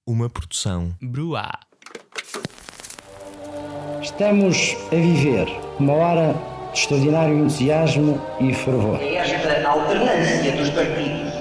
Uma produção Bruá. Estamos a viver uma hora de extraordinário entusiasmo e fervor. É esta alternância dos partidos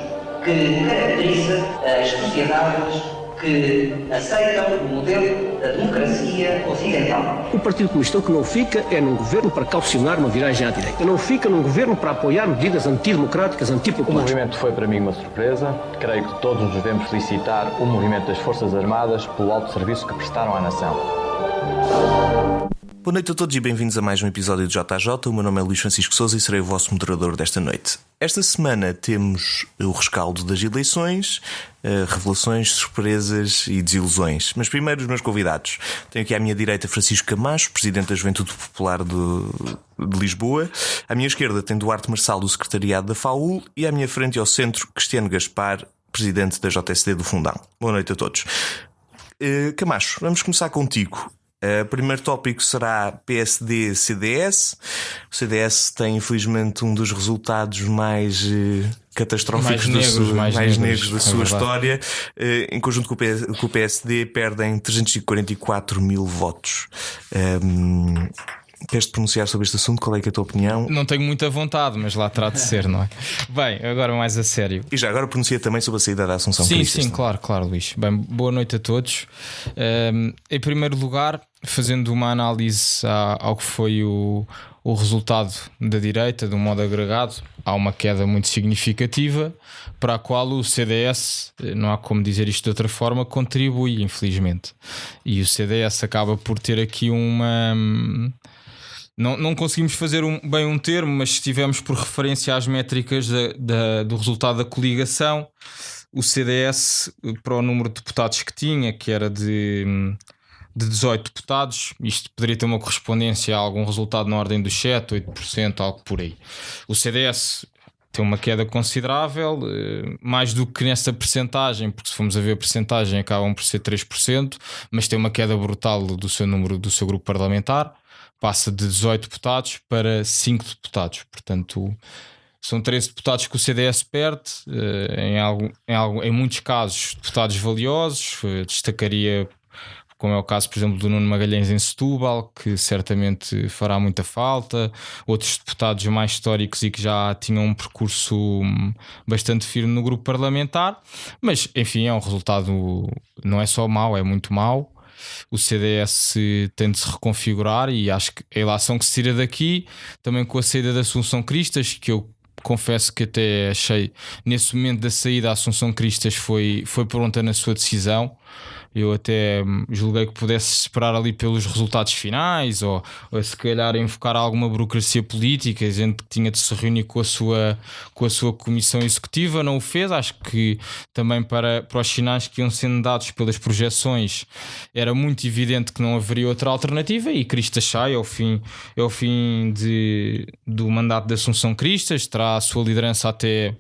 que caracteriza as sociedades que aceitam o modelo da democracia ocidental. O Partido Comunista o que não fica é num governo para calcionar uma viragem à direita. Não fica num governo para apoiar medidas antidemocráticas, O antipopulares. movimento foi para mim uma surpresa. Creio que todos nos devemos felicitar o movimento das Forças Armadas pelo alto serviço que prestaram à nação. Boa noite a todos e bem-vindos a mais um episódio de JJ. O meu nome é Luís Francisco Sousa e serei o vosso moderador desta noite. Esta semana temos o rescaldo das eleições, revelações, surpresas e desilusões. Mas primeiro os meus convidados. Tenho aqui à minha direita Francisco Camacho, Presidente da Juventude Popular de Lisboa. À minha esquerda tem Duarte Marçal, do Secretariado da FAUL. E à minha frente e ao centro, Cristiano Gaspar, Presidente da JSD do Fundão. Boa noite a todos. Camacho, vamos começar contigo. O primeiro tópico será PSD-CDS. O CDS tem, infelizmente, um dos resultados mais catastróficos, mais negros da sua história. Em conjunto com o PSD, perdem 344 mil votos. Queres-te pronunciar sobre este assunto? Qual é, que é a tua opinião? Não tenho muita vontade, mas lá terá de ser, não é? Bem, agora mais a sério. E já agora pronuncia também sobre a saída da Assunção Cristas. Sim, claro, Luís. Bem, boa noite a todos. Em primeiro lugar, fazendo uma análise ao que foi o resultado da direita, de um modo agregado, há uma queda muito significativa para a qual o CDS, não há como dizer isto de outra forma, contribui, infelizmente. E o CDS acaba por ter aqui uma... Não conseguimos fazer bem um termo, mas se tivermos por referência às métricas do resultado da coligação, o CDS, para o número de deputados que tinha, que era de 18 deputados, isto poderia ter uma correspondência a algum resultado na ordem dos 7, 8%, algo por aí. O CDS tem uma queda considerável, mais do que nessa percentagem, porque se formos a ver a percentagem acabam por ser 3%, mas tem uma queda brutal do seu número, do seu grupo parlamentar. Passa de 18 deputados para 5 deputados. Portanto, são 13 deputados que o CDS perde. Em muitos casos, deputados valiosos. Destacaria, como é o caso, por exemplo, do Nuno Magalhães em Setúbal, que certamente fará muita falta. Outros deputados mais históricos e que já tinham um percurso bastante firme no grupo parlamentar. Mas, enfim, é um resultado, não é só mau, é muito mau. O CDS tem de se reconfigurar e acho que a ilação que se tira daqui, também com a saída da Assunção Cristas, que eu confesso que até achei, nesse momento da saída, a Assunção Cristas foi pronta na sua decisão. Eu até julguei que pudesse esperar ali pelos resultados finais ou se calhar invocar alguma burocracia política, dizendo que tinha de se reunir com a sua comissão executiva. Não o fez. Acho que também para os sinais que iam sendo dados pelas projeções era muito evidente que não haveria outra alternativa e Cristas sai ao fim do mandato de Assunção Cristas, terá a sua liderança até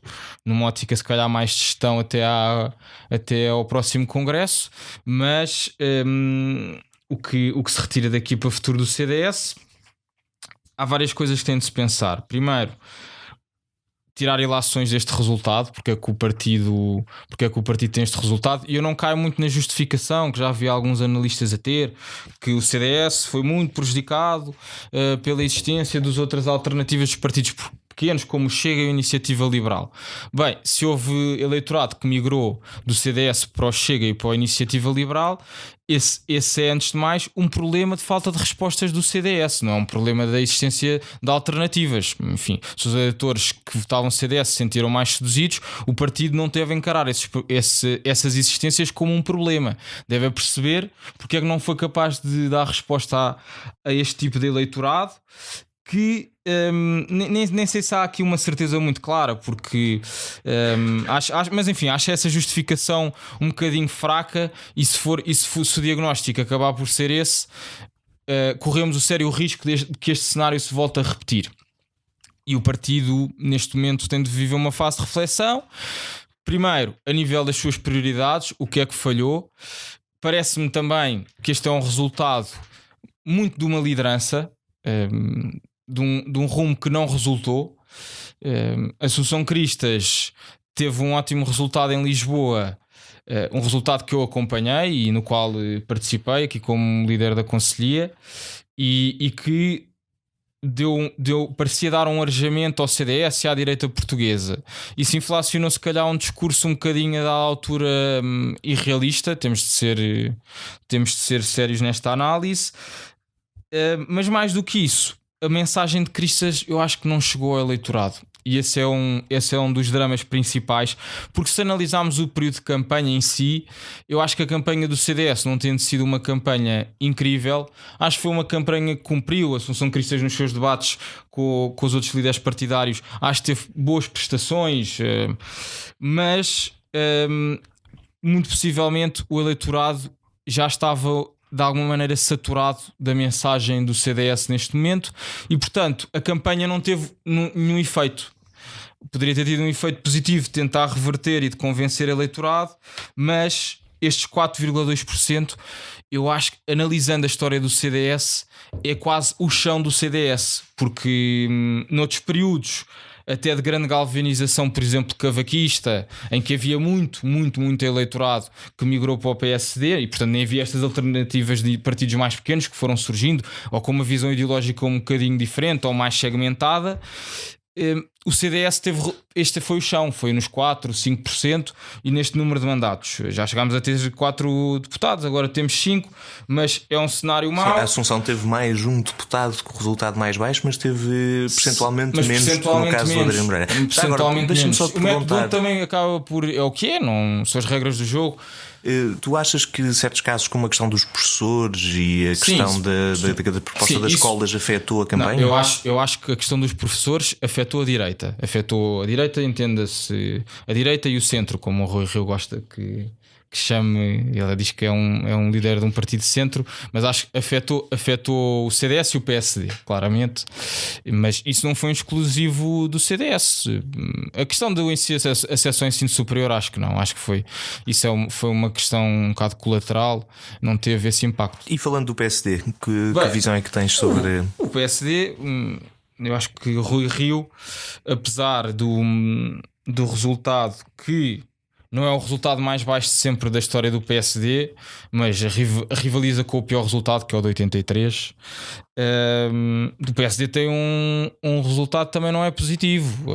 numa ótica se calhar mais de gestão até ao próximo congresso. Mas o que se retira daqui para o futuro do CDS, há várias coisas que têm de se pensar. Primeiro, tirar ilações deste resultado, porque é que o partido tem este resultado. E eu não caio muito na justificação que já havia alguns analistas a ter, que o CDS foi muito prejudicado pela existência das outras alternativas dos partidos pequenos, como o Chega e a Iniciativa Liberal. Bem, se houve eleitorado que migrou do CDS para o Chega e para a Iniciativa Liberal, esse é, antes de mais, um problema de falta de respostas do CDS, não é um problema da existência de alternativas. Enfim, se os eleitores que votavam CDS se sentiram mais seduzidos, o partido não deve encarar essas existências como um problema. Deve perceber porque é que não foi capaz de dar resposta a este tipo de eleitorado, que nem sei se há aqui uma certeza muito clara, porque mas enfim, acho essa justificação um bocadinho fraca. E se o diagnóstico acabar por ser esse, corremos o sério risco de que este cenário se volte a repetir. E o partido neste momento tem de viver uma fase de reflexão. Primeiro, a nível das suas prioridades, o que é que falhou. Parece-me também que este é um resultado muito de uma liderança, de um rumo que não resultou. A Assunção Cristas teve um ótimo resultado em Lisboa, um resultado que eu acompanhei e no qual participei aqui como líder da Conselhia e que parecia dar um arejamento ao CDS e à direita portuguesa. Isso inflacionou se calhar um discurso um bocadinho da altura irrealista. Temos de ser sérios nesta análise, mas mais do que isso, a mensagem de Cristas eu acho que não chegou ao eleitorado. E esse é um dos dramas principais, porque se analisarmos o período de campanha em si, eu acho que a campanha do CDS, não tendo sido uma campanha incrível, acho que foi uma campanha que cumpriu. A Assunção Cristas nos seus debates com os outros líderes partidários, acho que teve boas prestações, mas muito possivelmente o eleitorado já estava de alguma maneira saturado da mensagem do CDS neste momento e, portanto, a campanha não teve nenhum efeito. Poderia ter tido um efeito positivo de tentar reverter e de convencer o eleitorado, mas estes 4,2%, eu acho que, analisando a história do CDS, é quase o chão do CDS, porque noutros períodos até de grande galvanização, por exemplo, cavaquista, em que havia muito eleitorado que migrou para o PSD e, portanto, nem havia estas alternativas de partidos mais pequenos que foram surgindo, ou com uma visão ideológica um bocadinho diferente ou mais segmentada. O CDS este foi o chão, foi nos 4, 5% e neste número de mandatos. Já chegámos a ter 4 deputados, agora temos 5, mas é um cenário mau. A Assunção teve mais um deputado com resultado mais baixo, mas teve percentualmente menos no caso do Adriano Moreira. Percentualmente deixa-me só te perguntar. O método também acaba por... é o que é, não são as regras do jogo. Tu achas que certos casos, como a questão dos professores e a questão da proposta das escolas, afetou a campanha? Não, eu acho que a questão dos professores afetou a direita. Afetou a direita, entenda-se, a direita e o centro, como o Rui Rio gosta que chame. Ele diz que é um líder de um partido de centro, mas acho que afetou o CDS e o PSD, claramente. Mas isso não foi um exclusivo do CDS. A questão do acesso ao ensino superior, acho que não. Acho que foi uma questão um bocado colateral, não teve esse impacto. E falando do PSD, que visão é que tens sobre o PSD? Eu acho que Rui Rio, apesar do resultado que não é o resultado mais baixo de sempre da história do PSD, mas rivaliza com o pior resultado, que é o de 83. Do PSD tem um resultado que também não é positivo,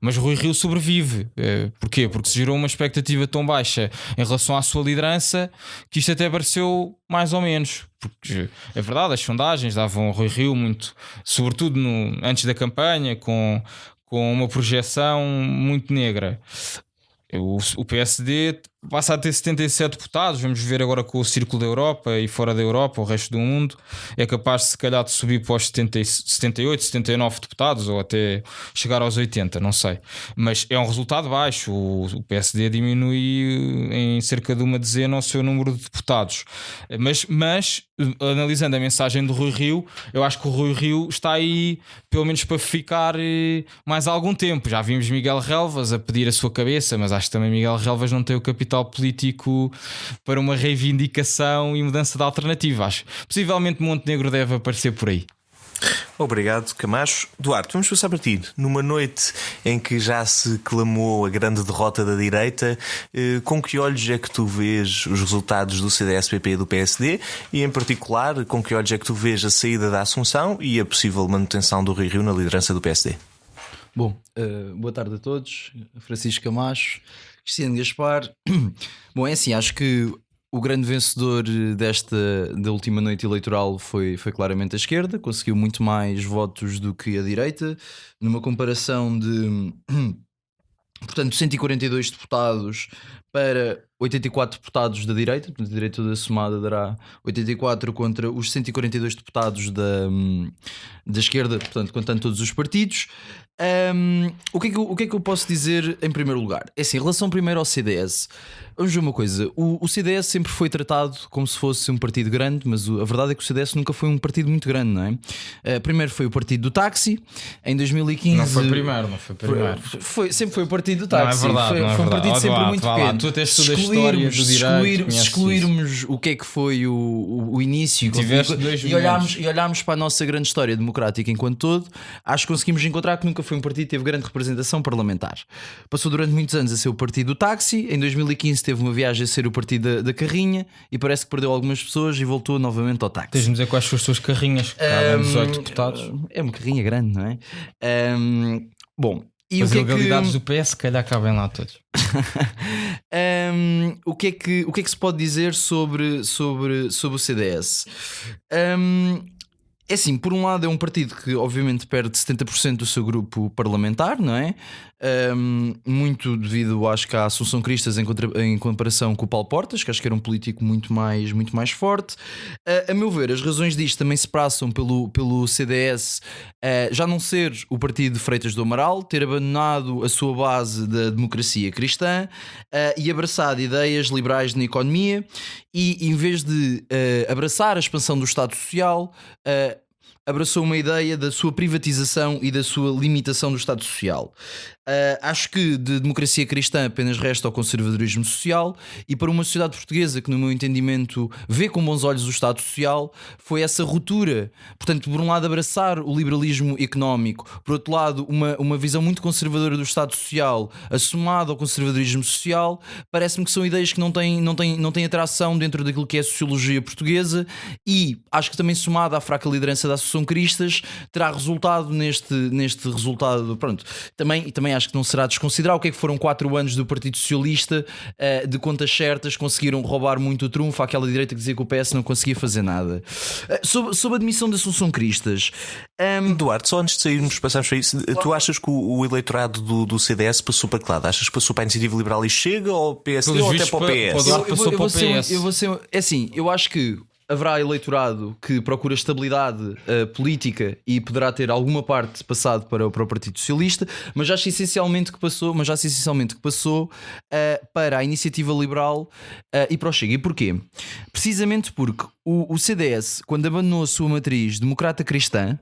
mas Rui Rio sobrevive. Porquê? Porque se gerou uma expectativa tão baixa em relação à sua liderança que isto até pareceu mais ou menos. Porque é verdade, as sondagens davam a Rui Rio muito, sobretudo antes da campanha, com uma projeção muito negra. O PSD passa a ter 77 deputados. Vamos ver agora com o Círculo da Europa e fora da Europa, o resto do mundo é capaz se calhar de subir para os 78, 79 deputados ou até chegar aos 80, não sei, mas é um resultado baixo. O PSD diminui em cerca de uma dezena o seu número de deputados, mas analisando a mensagem do Rui Rio, eu acho que o Rui Rio está aí pelo menos para ficar mais algum tempo. Já vimos Miguel Relvas a pedir a sua cabeça, mas acho que também Miguel Relvas não tem o capital político para uma reivindicação e mudança de alternativa. Acho possivelmente Montenegro deve aparecer por aí. Obrigado, Camacho. Duarte, vamos passar para ti. Numa noite em que já se clamou a grande derrota da direita, com que olhos é que tu vês os resultados do CDS-PP e do PSD e, em particular, com que olhos é que tu vês a saída da Assunção e a possível manutenção do Rui Rio na liderança do PSD? Bom, boa tarde a todos. Francisco Camacho, Cristiano Gaspar. Bom, é assim, acho que o grande vencedor da última noite eleitoral foi claramente a esquerda. Conseguiu muito mais votos do que a direita. Numa comparação de, portanto, 142 deputados para 84 deputados da direita. Portanto, a direita toda somada dará 84 contra os 142 deputados da esquerda, portanto, contando todos os partidos. O que é que eu posso dizer em primeiro lugar? É assim, em relação primeiro ao CDS, vamos ver uma coisa. O CDS sempre foi tratado como se fosse um partido grande, mas a verdade é que o CDS nunca foi um partido muito grande, não é? Primeiro foi o partido do táxi, em 2015. Não foi primeiro. Sempre foi o partido do táxi. Não é verdade. Foi um partido sempre muito pequeno. Tu até estudas história do direito. Se excluirmos o que é que foi o início e olharmos para a nossa grande história democrática enquanto todo, acho que conseguimos encontrar que nunca foi um partido que teve grande representação parlamentar. Passou durante muitos anos a ser o partido do táxi, em 2015 teve uma viagem a ser o partido da carrinha e parece que perdeu algumas pessoas e voltou novamente ao táxi. Tens-me dizer quais são as suas carrinhas, que cabem 18 deputados. É uma carrinha grande, não é? Bom, e as o que ilegalidades é que... do PS, se calhar cabem lá todos. O que é que se pode dizer sobre o CDS? É assim, por um lado é um partido que obviamente perde 70% do seu grupo parlamentar, não é? Muito devido, acho que, à Assunção Cristas em comparação com o Paulo Portas, que acho que era um político muito mais forte. A meu ver, as razões disto também se passam pelo CDS já não ser o partido de Freitas do Amaral, ter abandonado a sua base da democracia cristã e abraçado ideias liberais na economia e, em vez de abraçar a expansão do Estado Social, abraçou uma ideia da sua privatização e da sua limitação do Estado Social. Acho que de democracia cristã apenas resta o conservadorismo social, e para uma sociedade portuguesa que, no meu entendimento, vê com bons olhos o Estado Social, foi essa ruptura. Portanto, por um lado abraçar o liberalismo económico, por outro lado uma visão muito conservadora do Estado Social assomada ao conservadorismo social, parece-me que são ideias que não têm atração dentro daquilo que é a sociologia portuguesa, e acho que também somada à fraca liderança da Assunção Cristas terá resultado neste resultado. Pronto, também acho que não será desconsiderar o que é que foram 4 anos do Partido Socialista, de contas certas, conseguiram roubar muito o trunfo àquela direita que dizia que o PS não conseguia fazer nada. Sobre a admissão da Assunção Cristas, Eduardo, só antes de sairmos, passarmos para isso, tu achas que o eleitorado do CDS passou para que lado? Achas que passou para a Iniciativa Liberal e Chega, ou PSD, ou até para o PS? Eu acho que haverá eleitorado que procura estabilidade política e poderá ter alguma parte passado para o Partido Socialista, mas acho essencialmente que passou para a Iniciativa Liberal e para o Chega. E porquê? Precisamente porque o CDS, quando abandonou a sua matriz democrata cristã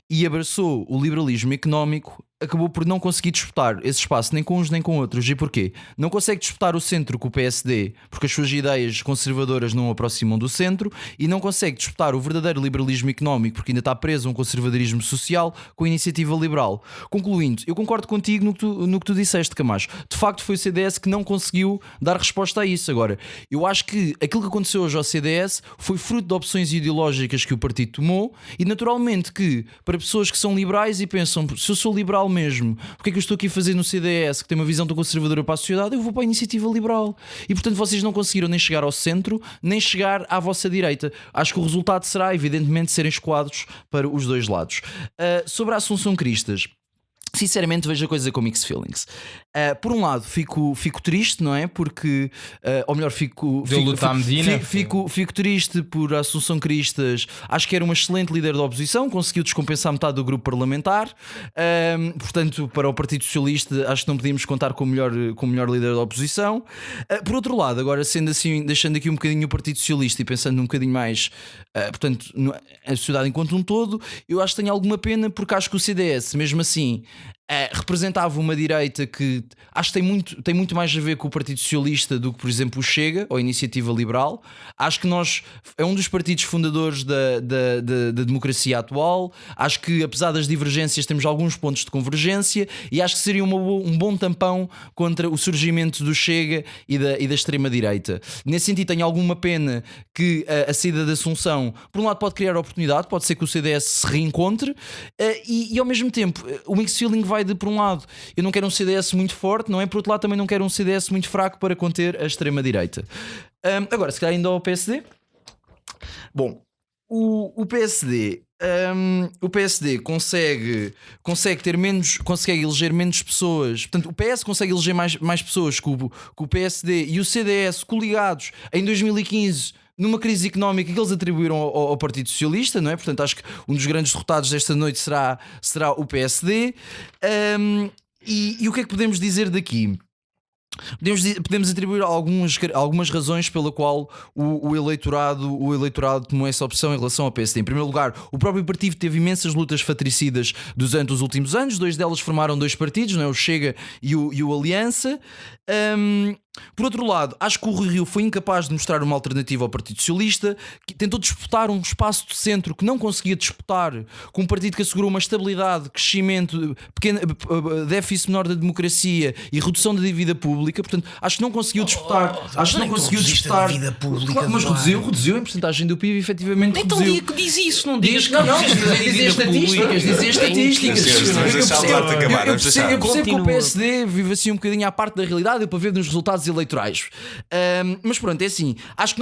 e abraçou o liberalismo económico, acabou por não conseguir disputar esse espaço nem com uns nem com outros. E porquê? Não consegue disputar o centro com o PSD porque as suas ideias conservadoras não o aproximam do centro, e não consegue disputar o verdadeiro liberalismo económico porque ainda está preso a um conservadorismo social com a Iniciativa Liberal. Concluindo, eu concordo contigo no que tu disseste, Camacho. De facto foi o CDS que não conseguiu dar resposta a isso. Agora, eu acho que aquilo que aconteceu hoje ao CDS foi fruto de opções ideológicas que o partido tomou, e naturalmente que para pessoas que são liberais e pensam, se eu sou liberal mesmo, porque é que eu estou aqui a fazer no CDS, que tem uma visão tão conservadora para a sociedade, eu vou para a Iniciativa Liberal. E portanto vocês não conseguiram nem chegar ao centro, nem chegar à vossa direita. Acho que o resultado será, evidentemente, serem escoados para os dois lados. Sobre a Assunção Cristas, sinceramente vejo a coisa com mixed feelings. Por um lado fico triste, não é? Porque, ou melhor, fico triste por a Assunção Cristas. Acho que era uma excelente líder da oposição, conseguiu descompensar metade do grupo parlamentar. Portanto, para o Partido Socialista acho que não podíamos contar com o melhor líder da oposição. Por outro lado, agora sendo assim, deixando aqui um bocadinho o Partido Socialista e pensando um bocadinho mais, portanto, a sociedade enquanto um todo, eu acho que tenho alguma pena, porque acho que o CDS, mesmo assim, representava uma direita que acho que tem muito mais a ver com o Partido Socialista do que, por exemplo, o Chega ou a Iniciativa Liberal. Acho que é um dos partidos fundadores da democracia atual. Acho que, apesar das divergências, temos alguns pontos de convergência, e acho que seria um bom tampão contra o surgimento do Chega e da extrema-direita. Nesse sentido, tenho alguma pena que a saída da Assunção, por um lado, pode criar oportunidade, pode ser que o CDS se reencontre, e ao mesmo tempo o mixed feeling vai de, por um lado, eu não quero um CDS muito forte, não é? Por outro lado, também não quero um CDS muito fraco para conter a extrema-direita. Agora, se calhar ainda ao PSD. Bom, o PSD consegue eleger menos pessoas. Portanto, o PS consegue eleger mais pessoas que o PSD e o CDS coligados em 2015 numa crise económica que eles atribuíram ao Partido Socialista, não é? Portanto, acho que um dos grandes derrotados desta noite será o PSD. E o que é que podemos dizer daqui? Podemos atribuir algumas razões pela qual o eleitorado tomou essa opção em relação ao PSD. Em primeiro lugar, o próprio partido teve imensas lutas fratricidas dos últimos anos. 2 delas formaram 2 partidos, não é? O Chega e o Aliança. Por outro lado, acho que o Rui Rio foi incapaz de mostrar uma alternativa ao Partido Socialista, que tentou disputar um espaço de centro que não conseguia disputar, com um partido que assegurou uma estabilidade, crescimento, déficit menor da democracia e redução da dívida pública. Portanto, acho que não conseguiu disputar. Acho que não conseguiu disputar. Dívida pública, Claro, mas reduziu em porcentagem do PIB, efetivamente. Então reduziu. diz isso, não digas que Dizer estatísticas. Eu percebo que o PSD vive assim um bocadinho à parte da realidade, eu para ver nos resultados eleitorais. Mas pronto, é assim. Acho que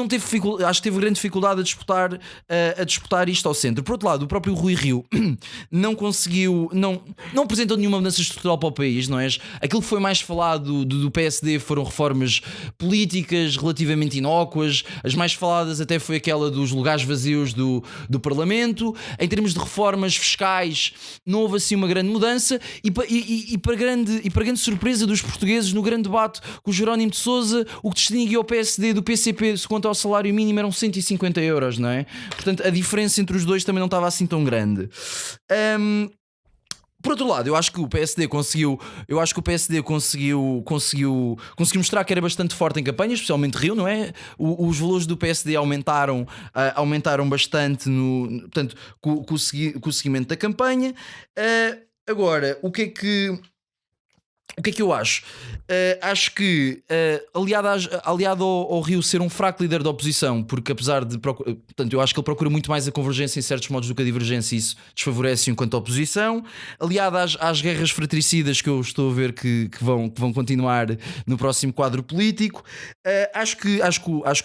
teve grande dificuldade a disputar isto ao centro. Por outro lado, o próprio Rui Rio não conseguiu, não apresentou nenhuma mudança estrutural para o país, não é? Aquilo que foi mais falado do PSD foram reformas políticas relativamente inócuas. As mais faladas até foi aquela dos lugares vazios do Parlamento. Em termos de reformas fiscais, não houve assim uma grande mudança. E para grande surpresa dos portugueses, no grande debate com o Jerónimo de Sousa, o que distinguia o PSD do PCP quanto ao salário mínimo eram 150 euros, não é? Portanto, a diferença entre os dois também não estava assim tão grande. Por outro lado, eu acho que o PSD conseguiu mostrar que era bastante forte em campanha, especialmente Rio, não é? Os valores do PSD aumentaram bastante portanto, com o seguimento da campanha. Agora, o que é que eu acho? Acho que, aliado ao Rio ser um fraco líder da oposição, porque apesar de portanto, eu acho que ele procura muito mais a convergência em certos modos do que a divergência, e isso desfavorece enquanto oposição. Aliado às guerras fratricidas que eu estou a ver que vão continuar no próximo quadro político, acho que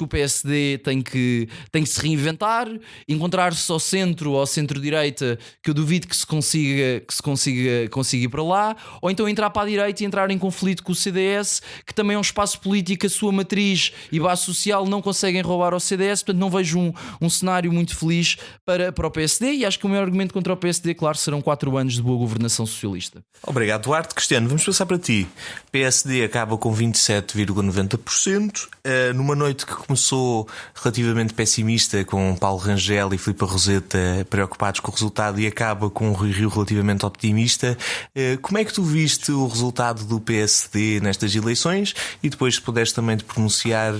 o PSD tem que se reinventar, encontrar-se ao centro ou ao centro-direita, que eu duvido que se consiga ir para lá, ou então entrar para a direita e entrar em conflito com o CDS, que também é um espaço político, a sua matriz e base social não conseguem roubar ao CDS. Portanto, não vejo um cenário muito feliz para o PSD, e acho que o maior argumento contra o PSD, claro, serão 4 anos de boa governação socialista. Obrigado, Duarte. Cristiano, vamos passar para ti. PSD acaba com 27,90%, numa noite que começou relativamente pessimista, com Paulo Rangel e Filipe Roseta preocupados com o resultado, e acaba com o Rui Rio relativamente optimista. Como é que tu viste o resultado do PSD nestas eleições, e depois se puderes também te pronunciar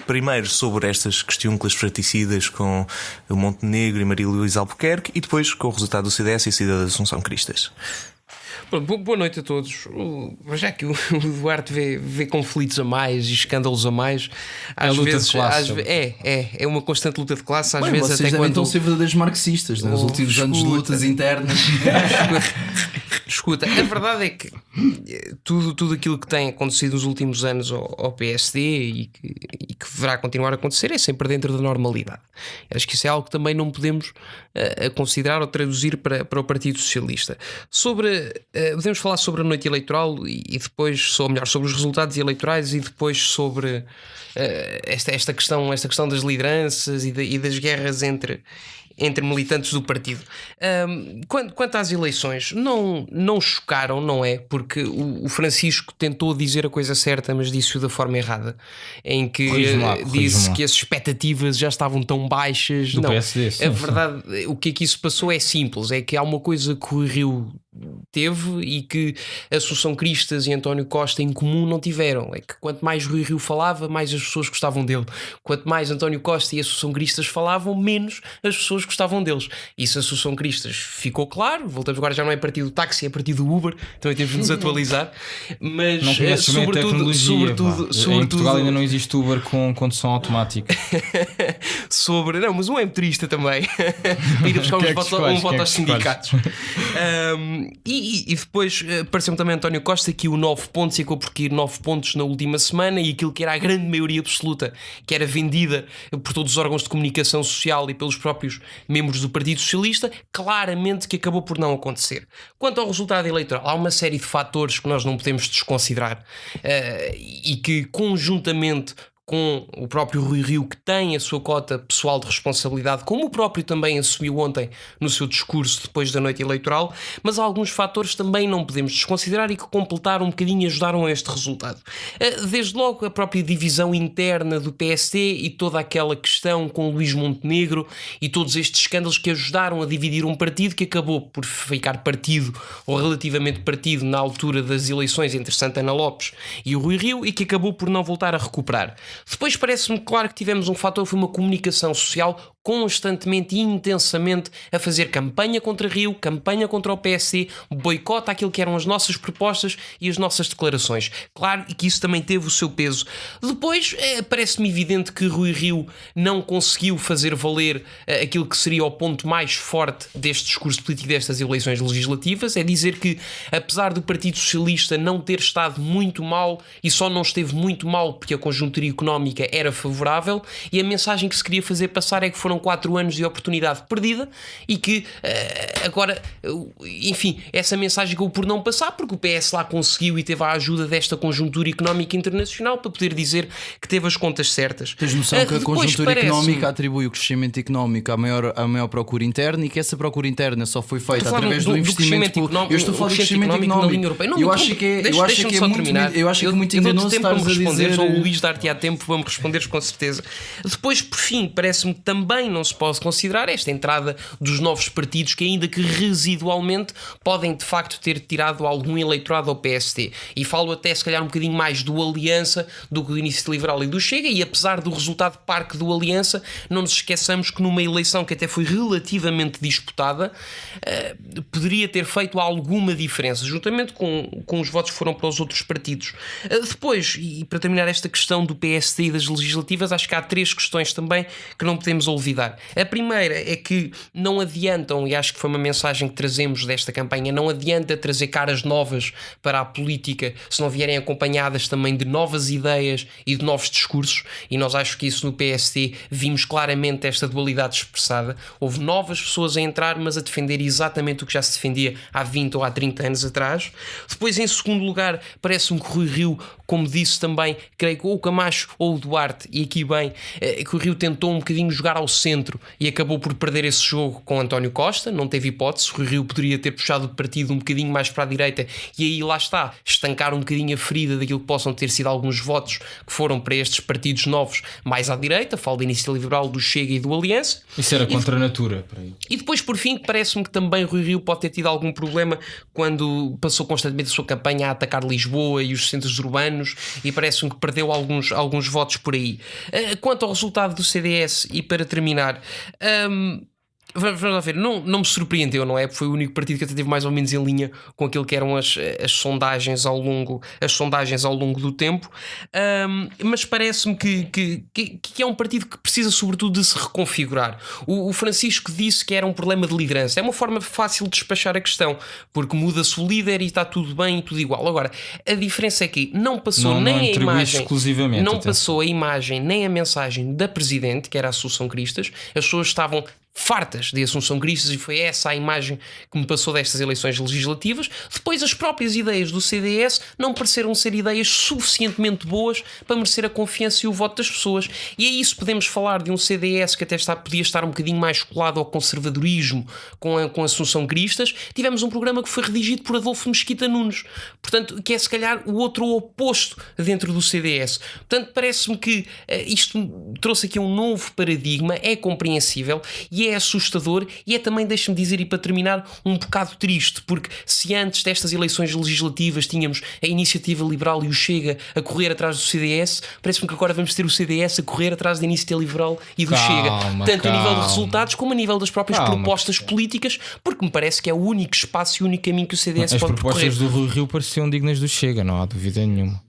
primeiro sobre estas questões fraticidas com o Montenegro e Maria Luísa Albuquerque, e depois com o resultado do CDS e a saída da Assunção Cristas. Boa noite a todos. Já que o Duarte vê conflitos a mais e escândalos a mais, às vezes é uma constante luta de classe. Às vezes vocês até devem então ser verdadeiros marxistas nos últimos anos de lutas internas. Escuta, a verdade é que tudo aquilo que tem acontecido nos últimos anos ao PSD e que deverá continuar a acontecer é sempre dentro da normalidade. Acho que isso é algo que também não podemos considerar ou traduzir para o Partido Socialista. Podemos falar sobre a noite eleitoral e depois, sobre os resultados eleitorais, e depois sobre esta questão das lideranças e das guerras entre militantes do partido. Quanto às eleições, não chocaram, não é? Porque o Francisco tentou dizer a coisa certa, mas disse-o da forma errada, em que disse que as expectativas já estavam tão baixas. Do não, PSD, sim, a verdade, o que é que isso passou é simples, é que há uma coisa que o Rio teve e que Assunção Cristas e António Costa em comum não tiveram. É que quanto mais Rui Rio falava, mais as pessoas gostavam dele. Quanto mais António Costa e Assunção Cristas falavam, menos as pessoas gostavam deles. Isso Assunção Cristas ficou claro. Voltamos agora, já não é partido táxi, é partido Uber, também temos de nos atualizar. Mas sobretudo em Portugal ainda não existe Uber com condução automática. Não, mas um é motorista também. Ir buscar um voto aos sindicatos. E depois pareceu-me também António Costa que o 9 pontos e acabou por ir 9 pontos na última semana, e aquilo que era a grande maioria absoluta, que era vendida por todos os órgãos de comunicação social e pelos próprios membros do Partido Socialista, claramente que acabou por não acontecer. Quanto ao resultado eleitoral, há uma série de fatores que nós não podemos desconsiderar e que conjuntamente com o próprio Rui Rio, que tem a sua cota pessoal de responsabilidade, como o próprio também assumiu ontem no seu discurso depois da noite eleitoral, mas há alguns fatores também não podemos desconsiderar e que completaram um bocadinho e ajudaram a este resultado. Desde logo a própria divisão interna do PSD e toda aquela questão com Luís Montenegro e todos estes escândalos que ajudaram a dividir um partido que acabou por ficar partido ou relativamente partido na altura das eleições entre Santana Lopes e o Rui Rio e que acabou por não voltar a recuperar. Depois parece-me claro que tivemos um fator, foi uma comunicação social constantemente e intensamente a fazer campanha contra Rio, campanha contra o PSD, boicota aquilo que eram as nossas propostas e as nossas declarações. Claro que isso também teve o seu peso. Depois parece-me evidente que Rui Rio não conseguiu fazer valer aquilo que seria o ponto mais forte deste discurso político destas eleições legislativas, é dizer que apesar do Partido Socialista não ter estado muito mal e só não esteve muito mal porque a conjuntura económica era favorável, e a mensagem que se queria fazer passar é que foram 4 anos de oportunidade perdida e que agora, enfim, essa mensagem acabou por não passar porque o PS lá conseguiu e teve a ajuda desta conjuntura económica internacional para poder dizer que teve as contas certas. Tens noção que a conjuntura económica atribui o crescimento económico à maior procura interna e que essa procura interna só foi feita através do investimento. Eu estou a falar do crescimento económico na União Europeia. Eu acho que é muito enganoso estares a dizer. Ou o Luís dar-te a tempo para me responderes com certeza. Depois, por fim, parece-me que também não se pode considerar esta entrada dos novos partidos que, ainda que residualmente, podem de facto ter tirado algum eleitorado ao PSD. E falo até se calhar um bocadinho mais do Aliança do que do Iniciativa Liberal e do Chega, e apesar do resultado parque do Aliança, não nos esqueçamos que numa eleição que até foi relativamente disputada, poderia ter feito alguma diferença, juntamente com os votos que foram para os outros partidos. Depois, e para terminar esta questão do PSD e das legislativas, acho que há 3 questões também que não podemos olvidar. A primeira é que não adiantam, e acho que foi uma mensagem que trazemos desta campanha, não adianta trazer caras novas para a política se não vierem acompanhadas também de novas ideias e de novos discursos, e nós acho que isso no PSD vimos claramente esta dualidade expressada. Houve novas pessoas a entrar, mas a defender exatamente o que já se defendia há 20 ou há 30 anos atrás. Depois, em segundo lugar, parece-me que Rui Rio, como disse também, creio que ou o Camacho ou o Duarte, e aqui bem, que o Rio tentou um bocadinho jogar ao centro e acabou por perder esse jogo com António Costa, não teve hipótese. O Rio poderia ter puxado o partido um bocadinho mais para a direita e aí lá está, estancar um bocadinho a ferida daquilo que possam ter sido alguns votos que foram para estes partidos novos mais à direita, falo da Iniciativa Liberal, do Chega e do Aliança. Isso era contra a natura. E depois, por fim, parece-me que também Rui Rio pode ter tido algum problema quando passou constantemente a sua campanha a atacar Lisboa e os centros urbanos, e parece-me que perdeu alguns votos por aí. Quanto ao resultado do CDS, e para terminar, vamos lá ver, não me surpreendeu, não é? Porque foi o único partido que até teve mais ou menos em linha com aquilo que eram as sondagens ao longo do tempo, mas parece-me que é um partido que precisa sobretudo de se reconfigurar. O Francisco disse que era um problema de liderança. É uma forma fácil de despachar a questão, porque muda-se o líder e está tudo bem e tudo igual. Agora, a diferença é que não passou nem a imagem, não passou a imagem nem a mensagem da Presidente, que era a Assunção Cristas. As pessoas estavam fartas de Assunção Cristas e foi essa a imagem que me passou destas eleições legislativas. Depois, as próprias ideias do CDS não pareceram ser ideias suficientemente boas para merecer a confiança e o voto das pessoas. E é isso, podemos falar de um CDS que até podia estar um bocadinho mais colado ao conservadorismo com Assunção Cristas. Tivemos um programa que foi redigido por Adolfo Mesquita Nunes, portanto, que é se calhar o outro oposto dentro do CDS. Portanto, parece-me que isto trouxe aqui um novo paradigma, é compreensível e é assustador, e é também, deixa-me dizer, e para terminar, um bocado triste, porque se antes destas eleições legislativas tínhamos a Iniciativa Liberal e o Chega a correr atrás do CDS, parece-me que agora vamos ter o CDS a correr atrás da Iniciativa Liberal e do Chega, tanto a nível de resultados como a nível das próprias propostas políticas, porque me parece que é o único espaço e o único caminho que o CDS pode percorrer. As propostas do Rui Rio pareciam dignas do Chega, não há dúvida nenhuma.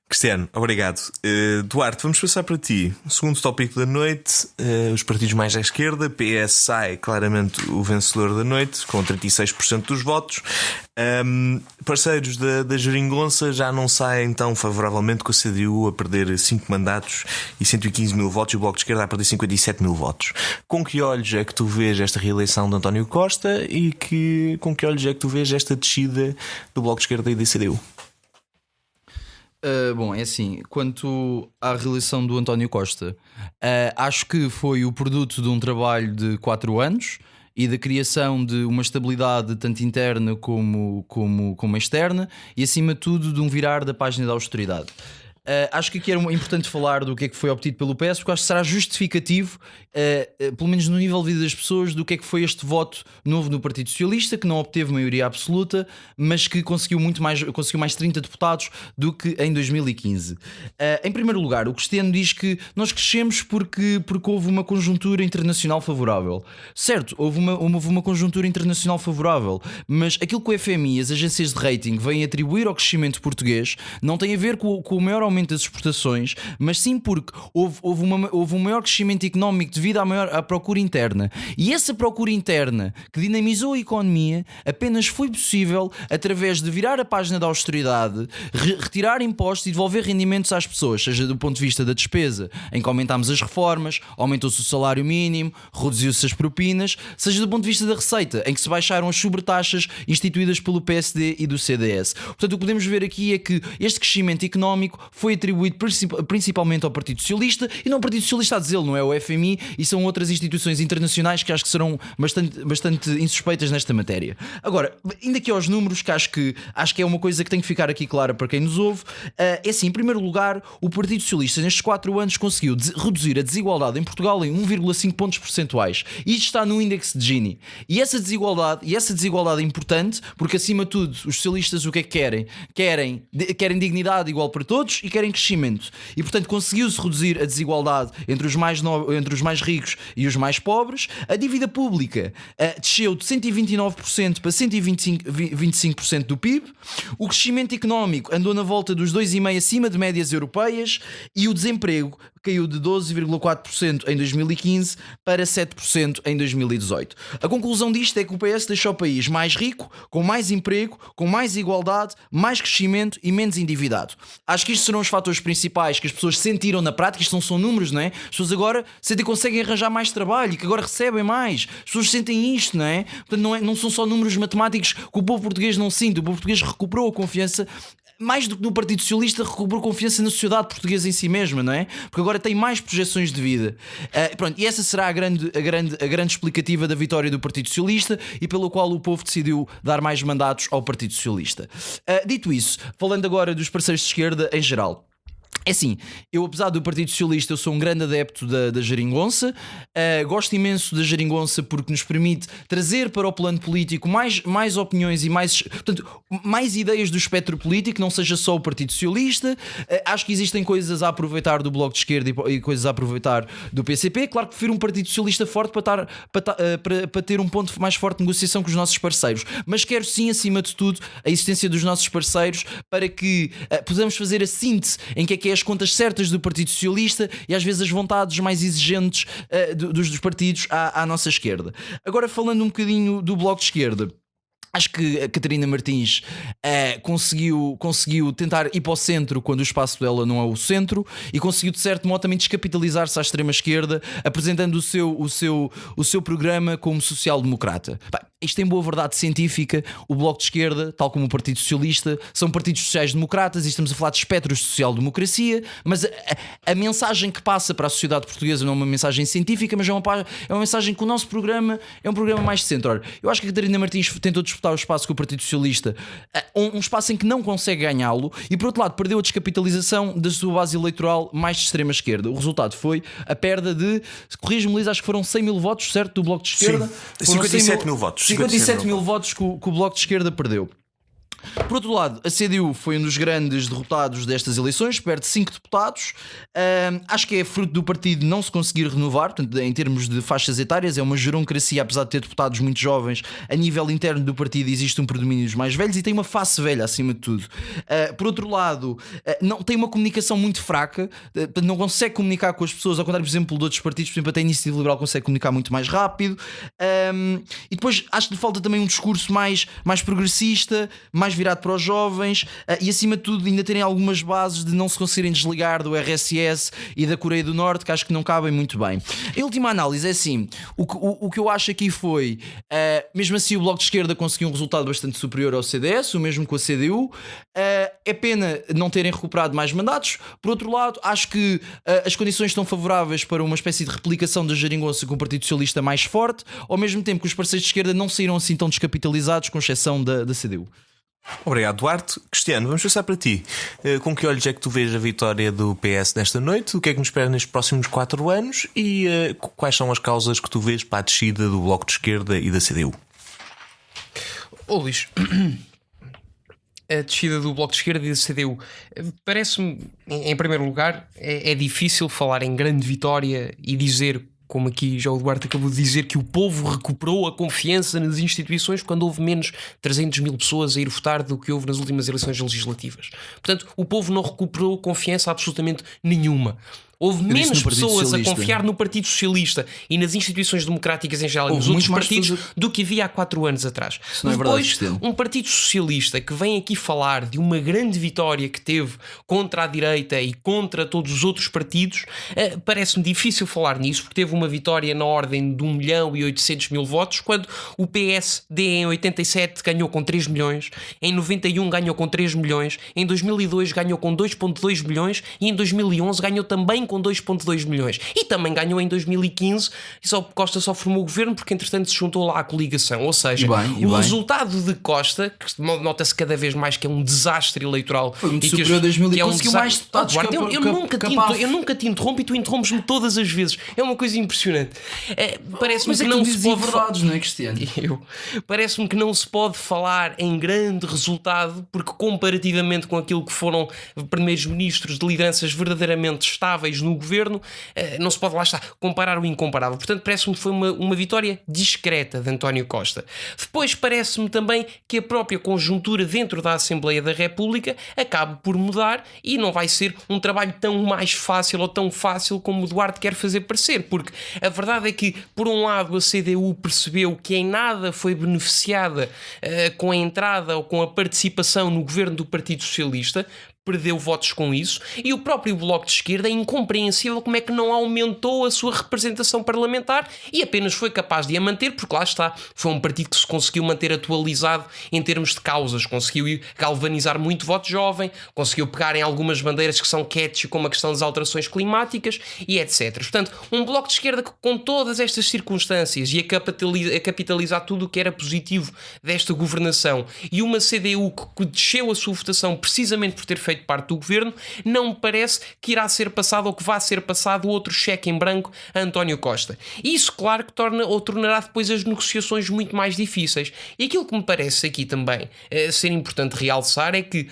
Cristiano, obrigado. Duarte, vamos passar para ti. O segundo tópico da noite, os partidos mais à esquerda. PS sai claramente o vencedor da noite, com 36% dos votos. Parceiros da Geringonça já não saem tão favoravelmente, com a CDU a perder 5 mandatos e 115 mil votos, e o Bloco de Esquerda a perder 57 mil votos. Com que olhos é que tu vês esta reeleição de António Costa e com que olhos é que tu vês esta descida do Bloco de Esquerda e da CDU? Bom, é assim, quanto à reeleição do António Costa, acho que foi o produto de um trabalho de 4 anos e da criação de uma estabilidade tanto interna como externa e, acima de tudo, de um virar da página da austeridade. Acho que aqui era importante falar do que é que foi obtido pelo PS, porque acho que será justificativo, pelo menos no nível de vida das pessoas, do que é que foi este voto novo no Partido Socialista, que não obteve maioria absoluta, mas que conseguiu mais 30 deputados do que em 2015. Em primeiro lugar, o Cristiano diz que nós crescemos porque houve uma conjuntura internacional favorável. Certo, houve uma conjuntura internacional favorável, mas aquilo que o FMI e as agências de rating vêm atribuir ao crescimento português não tem a ver com o maior aumento das exportações, mas sim porque houve um maior crescimento económico devido à procura interna. E essa procura interna que dinamizou a economia apenas foi possível através de virar a página da austeridade, retirar impostos e devolver rendimentos às pessoas, seja do ponto de vista da despesa, em que aumentámos as reformas, aumentou-se o salário mínimo, reduziu-se as propinas, seja do ponto de vista da receita, em que se baixaram as sobretaxas instituídas pelo PSD e do CDS. Portanto, o que podemos ver aqui é que este crescimento económico foi atribuído principalmente ao Partido Socialista, e não o Partido Socialista a dizê-lo, não é o FMI, e são outras instituições internacionais que acho que serão bastante insuspeitas nesta matéria. Agora, ainda aqui aos números, que acho que é uma coisa que tem que ficar aqui clara para quem nos ouve. É assim, em primeiro lugar, o Partido Socialista nestes 4 anos conseguiu reduzir a desigualdade em Portugal em 1,5 pontos percentuais. Isto está no índice de Gini. E essa desigualdade é importante, porque acima de tudo os socialistas o que é que querem? Querem dignidade igual para todos e querem crescimento. E portanto conseguiu-se reduzir a desigualdade entre os mais ricos e os mais pobres. A dívida pública desceu de 129% para 125% do PIB. O crescimento económico andou na volta dos 2,5% acima de médias europeias, e o desemprego caiu de 12,4% em 2015 para 7% em 2018. A conclusão disto é que o PS deixou o país mais rico, com mais emprego, com mais igualdade, mais crescimento e menos endividado. Acho que estes serão os fatores principais que as pessoas sentiram na prática. Isto não são números, não é? As pessoas agora sentem que conseguem arranjar mais trabalho e que agora recebem mais. As pessoas sentem isto, não é? Portanto, não são só números matemáticos que o povo português não sente. O povo português recuperou a confiança, mais do que no Partido Socialista, recuperou confiança na sociedade portuguesa em si mesma, não é? Porque agora tem mais projeções de vida. Pronto, e essa será a grande explicativa da vitória do Partido Socialista e pelo qual o povo decidiu dar mais mandatos ao Partido Socialista. Dito isso, falando agora dos parceiros de esquerda em geral. É assim, eu, apesar do Partido Socialista, eu sou um grande adepto da geringonça. Gosto imenso da geringonça porque nos permite trazer para o plano político mais opiniões e mais ideias do espectro político, não seja só o Partido Socialista. Acho que existem coisas a aproveitar do Bloco de Esquerda e coisas a aproveitar do PCP. Claro que prefiro um Partido Socialista forte para ter um ponto mais forte de negociação com os nossos parceiros, mas quero sim, acima de tudo, a existência dos nossos parceiros para que possamos fazer a síntese em que é as contas certas do Partido Socialista e às vezes as vontades mais exigentes dos partidos à nossa esquerda. Agora, falando um bocadinho do Bloco de Esquerda, acho que a Catarina Martins conseguiu tentar ir para o centro quando o espaço dela não é o centro, e conseguiu de certo modo também descapitalizar-se à extrema-esquerda, apresentando o seu programa como social-democrata. Isto em boa verdade científica. O Bloco de Esquerda, tal como o Partido Socialista, são partidos sociais-democratas e estamos a falar de espectros de social-democracia, mas a mensagem que passa para a sociedade portuguesa não é uma mensagem científica, mas é uma mensagem que o nosso programa é um programa mais de centro. Eu acho que a Catarina Martins tentou disputar o espaço com o Partido Socialista, um espaço em que não consegue ganhá-lo, e por outro lado perdeu a descapitalização da sua base eleitoral mais de extrema-esquerda. O resultado foi a perda de, corrija-me Luís, acho que foram 100 mil votos, certo, do Bloco de Esquerda? Sim, 57 mil votos. 57 mil votos que o Bloco de Esquerda perdeu. Por outro lado, a CDU foi um dos grandes derrotados destas eleições, perde 5 deputados. Acho que é fruto do partido não se conseguir renovar, portanto, em termos de faixas etárias, é uma geroncracia, apesar de ter deputados muito jovens. A nível interno do partido existe um predomínio dos mais velhos e tem uma face velha acima de tudo. Por outro lado, não, tem uma comunicação muito fraca, não consegue comunicar com as pessoas, ao contrário, por exemplo, de outros partidos. Por exemplo, até a Iniciativa Liberal consegue comunicar muito mais rápido. E depois acho que lhe falta também um discurso mais progressista, mais mais virado para os jovens e acima de tudo ainda terem algumas bases de não se conseguirem desligar do RSS e da Coreia do Norte, que acho que não cabem muito bem. A última análise é assim, o que eu acho aqui foi, mesmo assim o Bloco de Esquerda conseguiu um resultado bastante superior ao CDS, o mesmo com a CDU. É pena não terem recuperado mais mandatos. Por outro lado, acho que as condições estão favoráveis para uma espécie de replicação da geringonça com o Partido Socialista mais forte, ao mesmo tempo que os parceiros de esquerda não saíram assim tão descapitalizados, com exceção da CDU. Obrigado, Duarte. Cristiano, vamos passar para ti. Com que olhos é que tu vês a vitória do PS nesta noite? O que é que nos espera nestes próximos 4 anos? E quais são as causas que tu vês para a descida do Bloco de Esquerda e da CDU? Luís, a descida do Bloco de Esquerda e da CDU parece-me, em primeiro lugar, é difícil falar em grande vitória e dizer, como aqui já o Duarte acabou de dizer, que o povo recuperou a confiança nas instituições quando houve menos 300 mil pessoas a ir votar do que houve nas últimas eleições legislativas. Portanto, o povo não recuperou confiança absolutamente nenhuma. Houve menos pessoas a confiar no Partido Socialista e nas instituições democráticas em geral e nos outros partidos do que havia há 4 anos atrás. Depois, um Partido Socialista que vem aqui falar de uma grande vitória que teve contra a direita e contra todos os outros partidos, parece-me difícil falar nisso, porque teve uma vitória na ordem de 1.800.000 votos, quando o PSD em 87 ganhou com 3 milhões, em 91 ganhou com 3 milhões, em 2002 ganhou com 2,2 milhões e em 2011 ganhou também com 2,2 milhões. E também ganhou em 2015 e Costa só formou o governo porque entretanto se juntou lá à coligação. Ou seja, o resultado de Costa, que nota-se cada vez mais que é um desastre eleitoral, foi muito superior a 2015, conseguiu mais deputados. Eu nunca te interrompo e tu interrompes-me todas as vezes. É uma coisa impressionante. Parece-me que não se pode verdades, não é, Cristiano? Parece-me que não se pode falar em grande resultado, porque comparativamente com aquilo que foram primeiros ministros de lideranças verdadeiramente estáveis no governo, não se pode, lá estar, comparar o incomparável. Portanto, parece-me que foi uma vitória discreta de António Costa. Depois parece-me também que a própria conjuntura dentro da Assembleia da República acabe por mudar e não vai ser um trabalho tão mais fácil ou tão fácil como o Duarte quer fazer parecer, porque a verdade é que, por um lado, a CDU percebeu que em nada foi beneficiada com a entrada ou com a participação no governo do Partido Socialista, perdeu votos com isso, e o próprio Bloco de Esquerda é incompreensível como é que não aumentou a sua representação parlamentar e apenas foi capaz de a manter, porque lá está, foi um partido que se conseguiu manter atualizado em termos de causas, conseguiu galvanizar muito voto jovem, conseguiu pegar em algumas bandeiras que são catchy, como a questão das alterações climáticas e etc. Portanto, um Bloco de Esquerda que, com todas estas circunstâncias e a capitalizar tudo o que era positivo desta governação, e uma CDU que desceu a sua votação precisamente por ter feito parte do governo, não me parece que irá ser passado ou que vá ser passado outro cheque em branco a António Costa. E isso, claro, que tornará depois as negociações muito mais difíceis. E aquilo que me parece aqui também ser importante realçar é que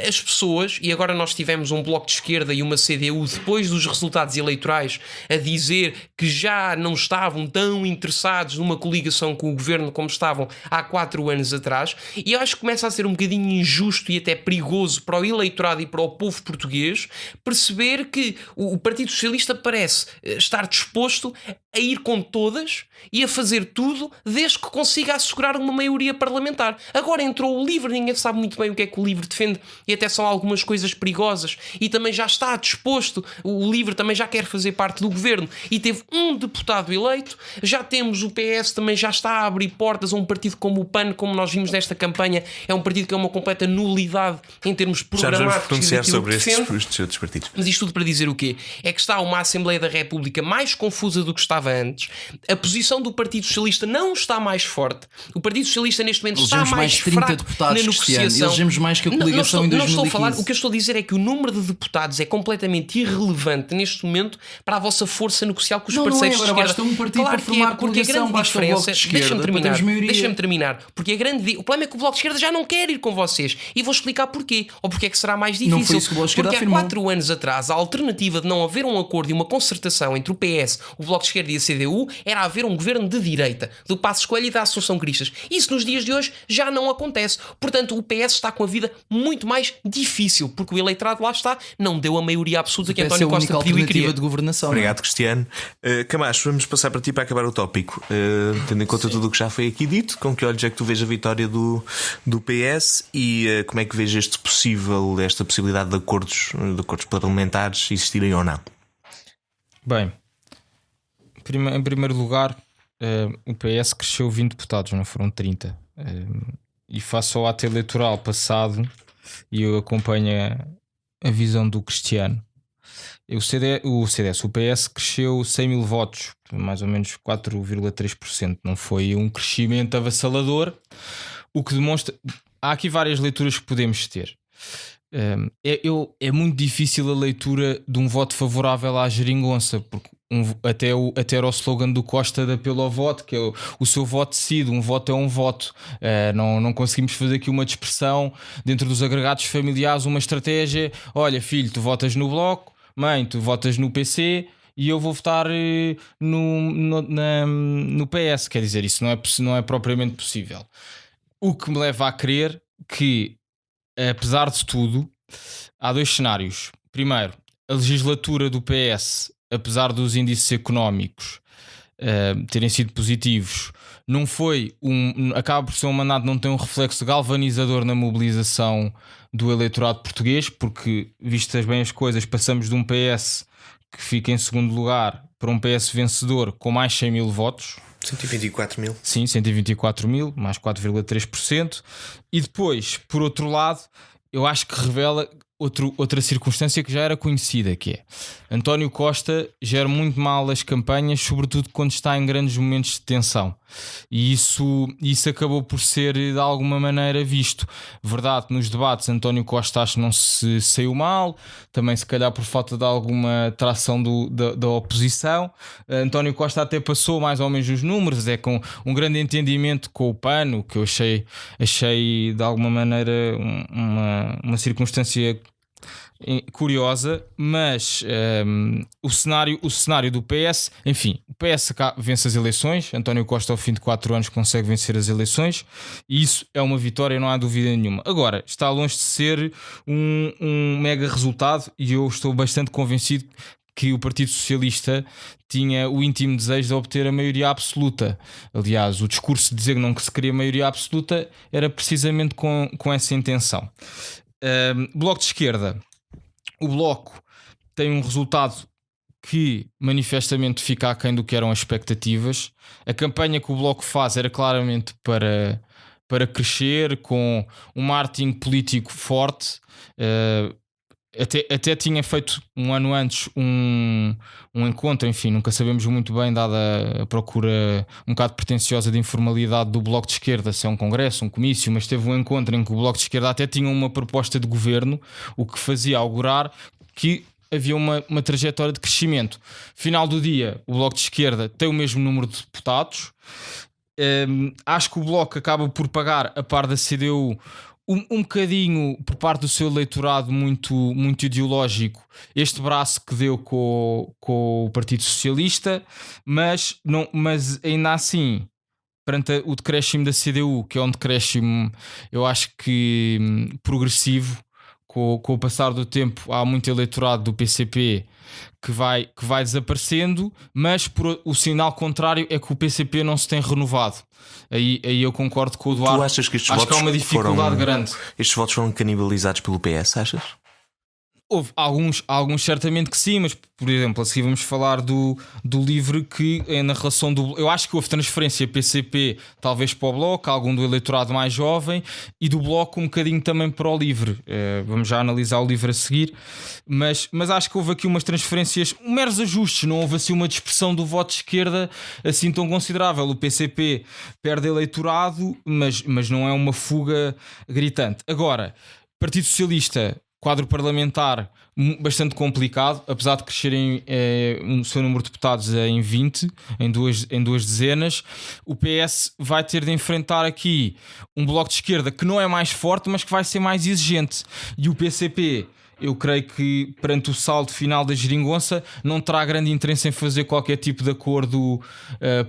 as pessoas, e agora nós tivemos um Bloco de Esquerda e uma CDU depois dos resultados eleitorais a dizer que já não estavam tão interessados numa coligação com o governo como estavam há 4 anos atrás, e eu acho que começa a ser um bocadinho injusto e até perigoso para o eleitorado e para o povo português perceber que o Partido Socialista parece estar disposto a ir com todas e a fazer tudo desde que consiga assegurar uma maioria parlamentar. Agora entrou o LIVRE, ninguém sabe muito bem o que é que o LIVRE defende e até são algumas coisas perigosas, e também já está disposto, o LIVRE também já quer fazer parte do governo e teve um deputado eleito. Já temos o PS, também já está a abrir portas a um partido como o PAN, como nós vimos nesta campanha, é um partido que é uma completa nulidade em termos programáticos. Já vamos pronunciar sobre estes outros partidos. Mas isto tudo para dizer o quê? É que está uma Assembleia da República mais confusa do que estava antes. A posição do Partido Socialista não está mais forte. O Partido Socialista neste momento está mais fraco na negociação. Elegemos mais que a coligação em 2015. Não estou a falar. O que eu estou a dizer é que o número de deputados é completamente irrelevante neste momento para a vossa força negocial com os parceiros de esquerda. Basta um partido para formar coligação, basta o Bloco de Esquerda. Deixa-me terminar. Porque o problema é que o Bloco de Esquerda já não quer ir com vocês. E vou explicar porquê. Ou porque é que será mais difícil. Não foi isso que o Bloco de Esquerda porque afirmou. Há 4 anos atrás, a alternativa de não haver um acordo e uma concertação entre o PS, o Bloco de Esquerda e a CDU era haver um governo de direita, do Passos Coelho e da Assunção Cristas. Isso nos dias de hoje já não acontece. Portanto, o PS está com a vida muito mais difícil, porque o eleitorado lá está, não deu a maioria absoluta que António Costa pediu e queria. De governação. Obrigado, Cristiano. Camacho, vamos passar para ti para acabar o tópico. Tendo em conta tudo o que já foi aqui dito, com que olhos é que tu vês a vitória do PS e como é que vês esta possibilidade de acordos parlamentares existirem ou não? Bem, em primeiro lugar, o PS cresceu 20 deputados, não foram 30. E face ao ato eleitoral passado, e eu acompanho a visão do Cristiano, o PS cresceu 100 mil votos, mais ou menos 4,3%. Não foi um crescimento avassalador, o que demonstra. Há aqui várias leituras que podemos ter. É muito difícil a leitura de um voto favorável à geringonça, porque até era o slogan do Costa de apelo ao voto, que é o seu voto decide, um voto é um voto. Não conseguimos fazer aqui uma dispersão dentro dos agregados familiares, uma estratégia. Olha, filho, tu votas no Bloco, mãe, tu votas no PC e eu vou votar no PS. Quer dizer, isso não é propriamente possível. O que me leva a crer que, apesar de tudo, há dois cenários. Primeiro, a legislatura do PS, apesar dos índices económicos terem sido positivos, não foi acaba por ser um mandato que não tem um reflexo galvanizador na mobilização do eleitorado português, porque, vistas bem as coisas, passamos de um PS que fica em segundo lugar para um PS vencedor com mais 100 mil votos. 124 mil. Sim, 124 mil, mais 4,3%. E depois, por outro lado, eu acho que revela outra circunstância que já era conhecida, que é António Costa gera muito mal as campanhas, sobretudo quando está em grandes momentos de tensão, e isso acabou por ser de alguma maneira visto. Verdade, nos debates António Costa acho que não se saiu mal, também se calhar por falta de alguma tração da oposição. António Costa até passou mais ou menos os números, com um grande entendimento com o PAN, que eu achei de alguma maneira uma circunstância curiosa, mas o cenário do PS, enfim, o PS vence as eleições. António Costa ao fim de 4 anos consegue vencer as eleições e isso é uma vitória, não há dúvida nenhuma. Agora, está longe de ser um mega resultado e eu estou bastante convencido que o Partido Socialista tinha o íntimo desejo de obter a maioria absoluta. Aliás, o discurso de dizer que não se queria maioria absoluta era precisamente com essa intenção. Bloco de esquerda. O Bloco tem um resultado que manifestamente fica aquém do que eram as expectativas. A campanha que o Bloco faz era claramente para crescer, com um marketing político forte. Até tinha feito um ano antes um encontro, enfim, nunca sabemos muito bem, dada a procura um bocado pretenciosa de informalidade do Bloco de Esquerda, se é um congresso, um comício, mas teve um encontro em que o Bloco de Esquerda até tinha uma proposta de governo, o que fazia augurar que havia uma trajetória de crescimento. Final do dia, o Bloco de Esquerda tem o mesmo número de deputados. Acho que o Bloco acaba por pagar, a par da CDU, um bocadinho por parte do seu eleitorado muito, muito ideológico, este braço que deu com o Partido Socialista, mas ainda assim, perante o decréscimo da CDU, que é um decréscimo, eu acho que progressivo, com o passar do tempo há muito eleitorado do PCP que vai desaparecendo, mas o sinal contrário é que o PCP não se tem renovado. Aí eu concordo com o Eduardo. Tu achas que estes acho votos que há uma dificuldade grande. Estes votos foram canibalizados pelo PS, achas? Houve alguns certamente que sim, mas por exemplo, a seguir vamos falar do LIVRE, que é na relação do... Eu acho que houve transferência PCP talvez para o Bloco, algum do eleitorado mais jovem, e do Bloco um bocadinho também para o LIVRE. Vamos já analisar o LIVRE a seguir, mas acho que houve aqui umas transferências, meros ajustes, não houve assim uma dispersão do voto de esquerda assim tão considerável. O PCP perde eleitorado, mas não é uma fuga gritante. Agora, Partido Socialista, quadro parlamentar bastante complicado, apesar de crescerem o seu número de deputados em 20, em duas dezenas. O PS vai ter de enfrentar aqui um Bloco de Esquerda que não é mais forte, mas que vai ser mais exigente, e o PCP eu creio que perante o saldo final da geringonça não terá grande interesse em fazer qualquer tipo de acordo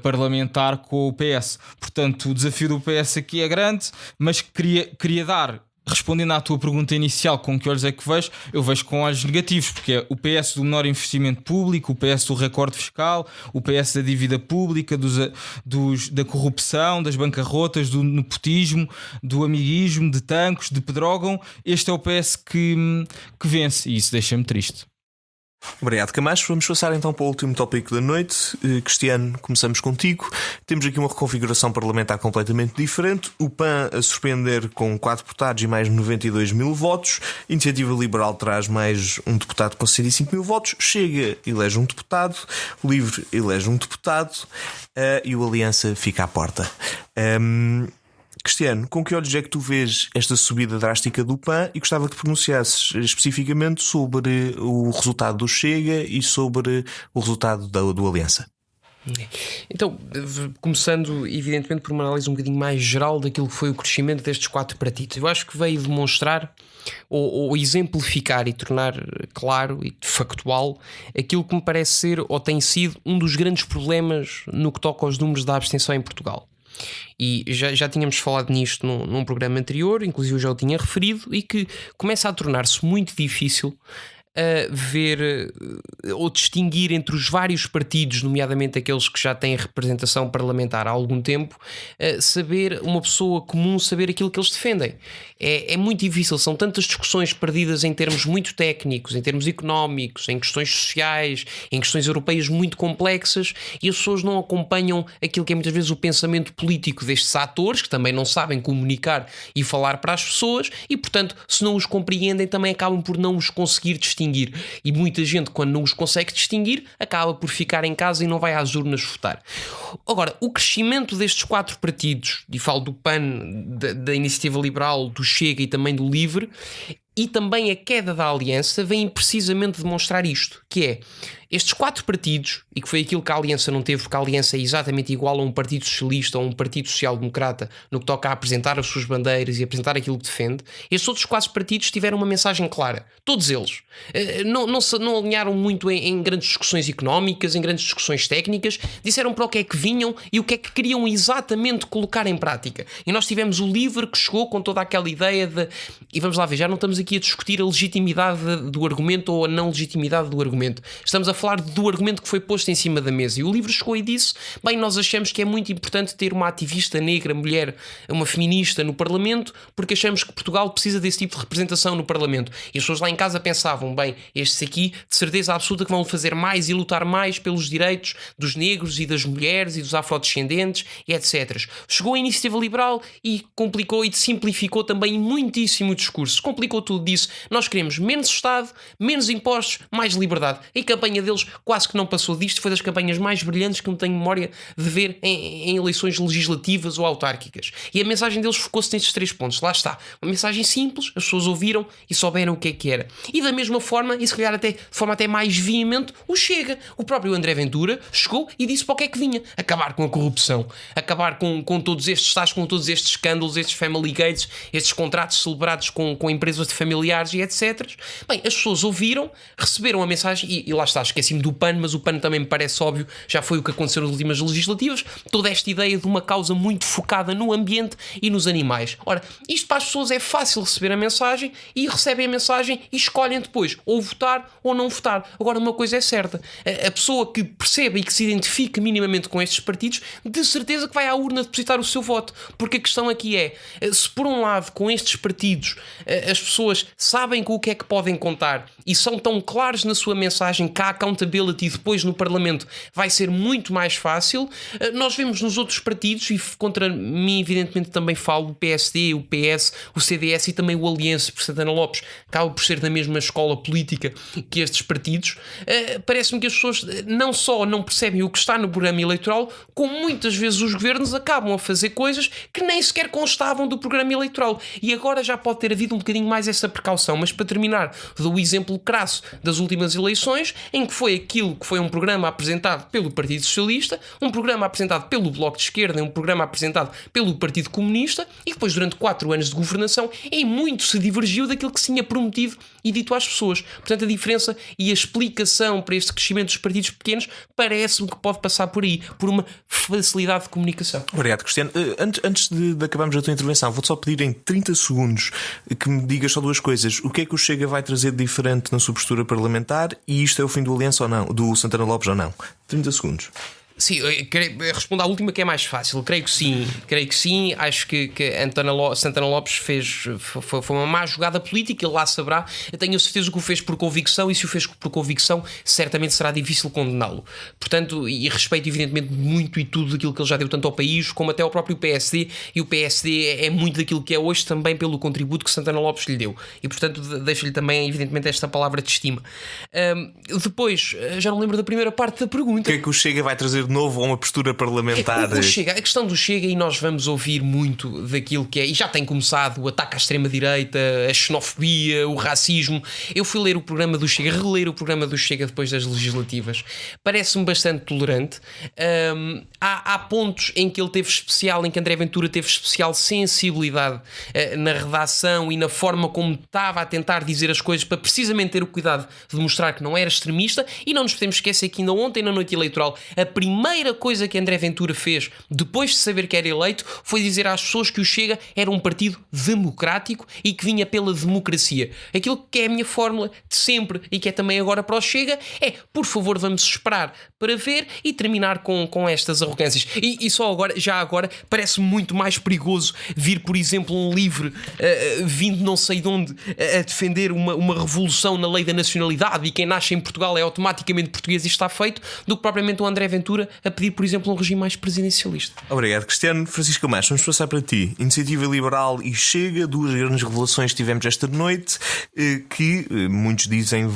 parlamentar com o PS. Portanto, o desafio do PS aqui é grande, mas queria dar, respondendo à tua pergunta inicial, com que olhos é que vejo? Eu vejo com olhos negativos, porque é o PS do menor investimento público, o PS do recorde fiscal, o PS da dívida pública, da corrupção, das bancarrotas, do nepotismo, do amiguismo, de Tancos, de Pedrógão. Este é o PS que vence, e isso deixa-me triste. Obrigado, Camacho. Vamos passar então para o último tópico da noite. Cristiano, começamos contigo. Temos aqui uma reconfiguração parlamentar completamente diferente. O PAN a surpreender com 4 deputados e mais 92 mil votos. Iniciativa Liberal traz mais um deputado com 65 mil votos. Chega, elege um deputado. Livre, elege um deputado. E o Aliança fica à porta. Cristiano, com que olhos é que tu vês esta subida drástica do PAN? E gostava que te pronunciasses especificamente sobre o resultado do Chega e sobre o resultado do Aliança. Então, começando evidentemente por uma análise um bocadinho mais geral daquilo que foi o crescimento destes 4 partidos. Eu acho que veio demonstrar ou exemplificar e tornar claro e factual aquilo que me parece ser ou tem sido um dos grandes problemas no que toca aos números da abstenção em Portugal. E já tínhamos falado nisto num programa anterior, inclusive eu já o tinha referido, e que começa a tornar-se muito difícil ver ou distinguir entre os vários partidos, nomeadamente aqueles que já têm representação parlamentar há algum tempo, saber, uma pessoa comum saber aquilo que eles defendem. É muito difícil, são tantas discussões perdidas em termos muito técnicos, em termos económicos, em questões sociais, em questões europeias muito complexas, e as pessoas não acompanham aquilo que é muitas vezes o pensamento político destes atores, que também não sabem comunicar e falar para as pessoas, e portanto, se não os compreendem, também acabam por não os conseguir distinguir. E muita gente, quando não os consegue distinguir, acaba por ficar em casa e não vai às urnas votar. Agora, o crescimento destes 4 partidos, e falo do PAN, da Iniciativa Liberal, do Chega e também do Livre, e também a queda da Aliança, vem precisamente demonstrar isto, que é estes 4 partidos, e que foi aquilo que a Aliança não teve, porque a Aliança é exatamente igual a um partido socialista ou um partido social-democrata no que toca a apresentar as suas bandeiras e apresentar aquilo que defende. Estes outros 4 partidos tiveram uma mensagem clara, todos eles. Não alinharam muito em grandes discussões económicas, em grandes discussões técnicas, disseram para o que é que vinham e o que é que queriam exatamente colocar em prática. E nós tivemos o Livre que chegou com toda aquela ideia de... E vamos lá ver, já não estamos aqui a discutir a legitimidade do argumento ou a não legitimidade do argumento. Estamos a falar do argumento que foi posto em cima da mesa. E o Livre chegou e disse: bem, nós achamos que é muito importante ter uma ativista negra, mulher, uma feminista no Parlamento, porque achamos que Portugal precisa desse tipo de representação no Parlamento. E as pessoas lá em casa pensavam: bem, estes aqui de certeza absoluta que vão fazer mais e lutar mais pelos direitos dos negros e das mulheres e dos afrodescendentes e etc. Chegou a Iniciativa Liberal e complicou e simplificou também muitíssimo o discurso. Complicou tudo, disse: nós queremos menos Estado, menos impostos, mais liberdade. E a campanha deles quase que não passou disto, foi das campanhas mais brilhantes que não tenho memória de ver em eleições legislativas ou autárquicas. E a mensagem deles focou-se nestes 3 pontos. Lá está, uma mensagem simples, as pessoas ouviram e souberam o que é que era. E da mesma forma, e se calhar até de forma até mais veemente, o Chega. O próprio André Ventura chegou e disse para o que é que vinha: acabar com a corrupção, acabar com todos estes tais, com todos estes escândalos, estes family gates, estes contratos celebrados com empresas de familiares e etc. Bem, as pessoas ouviram, receberam a mensagem e lá está, esqueci-me do PAN, mas o PAN também me parece óbvio, já foi o que aconteceu nas últimas legislativas, toda esta ideia de uma causa muito focada no ambiente e nos animais. Ora, isto para as pessoas é fácil receber a mensagem e recebem a mensagem e escolhem depois ou votar ou não votar. Agora, uma coisa é certa, a pessoa que percebe e que se identifique minimamente com estes partidos, de certeza que vai à urna depositar o seu voto, porque a questão aqui é, se por um lado com estes partidos as pessoas sabem com o que é que podem contar e são tão claros na sua mensagem que a accountability depois no Parlamento vai ser muito mais fácil, nós vemos nos outros partidos, e contra mim evidentemente também falo o PSD, o PS, o CDS e também o Aliança, por Santana Lopes acaba por ser da mesma escola política que estes partidos, parece-me que as pessoas não só não percebem o que está no programa eleitoral, como muitas vezes os governos acabam a fazer coisas que nem sequer constavam do programa eleitoral. E agora já pode ter havido um bocadinho mais essa essa precaução. Mas para terminar, dou o exemplo crasso das últimas eleições, em que foi aquilo que foi um programa apresentado pelo Partido Socialista, um programa apresentado pelo Bloco de Esquerda, um programa apresentado pelo Partido Comunista, e depois durante 4 anos de governação em muito se divergiu daquilo que se tinha prometido e dito às pessoas. Portanto, a diferença e a explicação para este crescimento dos partidos pequenos parece-me que pode passar por aí, por uma facilidade de comunicação. Obrigado, Cristiano. Antes de acabarmos a tua intervenção, vou-te só pedir em 30 segundos que me digas só 2 coisas. O que é que o Chega vai trazer de diferente na sua postura parlamentar, e isto é o fim do Aliança ou não? Do Santana Lopes ou não? 30 segundos. Sim, respondo à última, que é mais fácil. Creio que sim. Acho que Santana Lopes foi uma má jogada política. Ele lá saberá. Eu tenho a certeza que o fez por convicção, e se o fez por convicção, certamente será difícil condená-lo. Portanto, e respeito evidentemente muito e tudo daquilo que ele já deu tanto ao país como até ao próprio PSD, e o PSD é muito daquilo que é hoje também pelo contributo que Santana Lopes lhe deu, e portanto deixo-lhe também evidentemente esta palavra de estima. Depois, já não lembro da primeira parte da pergunta. O que é que o Chega vai trazer de novo a uma postura parlamentar? A questão do Chega, e nós vamos ouvir muito daquilo que é, e já tem começado, o ataque à extrema-direita, a xenofobia, o racismo. Eu fui ler o programa do Chega, reler o programa do Chega depois das legislativas. Parece-me bastante tolerante. Há pontos em que ele teve especial, em que André Ventura teve especial sensibilidade na redação e na forma como estava a tentar dizer as coisas, para precisamente ter o cuidado de mostrar que não era extremista. E não nos podemos esquecer que ainda ontem, na noite eleitoral, a primeira coisa que André Ventura fez, depois de saber que era eleito, foi dizer às pessoas que o Chega era um partido democrático e que vinha pela democracia. Aquilo que é a minha fórmula de sempre, e que é também agora para o Chega, é: por favor, vamos esperar para ver, e terminar com estas arrogâncias. E só agora, já agora, parece muito mais perigoso vir, por exemplo, um LIVRE vindo não sei de onde a defender uma revolução na lei da nacionalidade, e quem nasce em Portugal é automaticamente português e está feito, do que propriamente o André Ventura a pedir, por exemplo, um regime mais presidencialista. Obrigado, Cristiano. Francisco Camacho, vamos passar para ti. Iniciativa Liberal e Chega, 2 grandes revelações que tivemos esta noite, que muitos dizem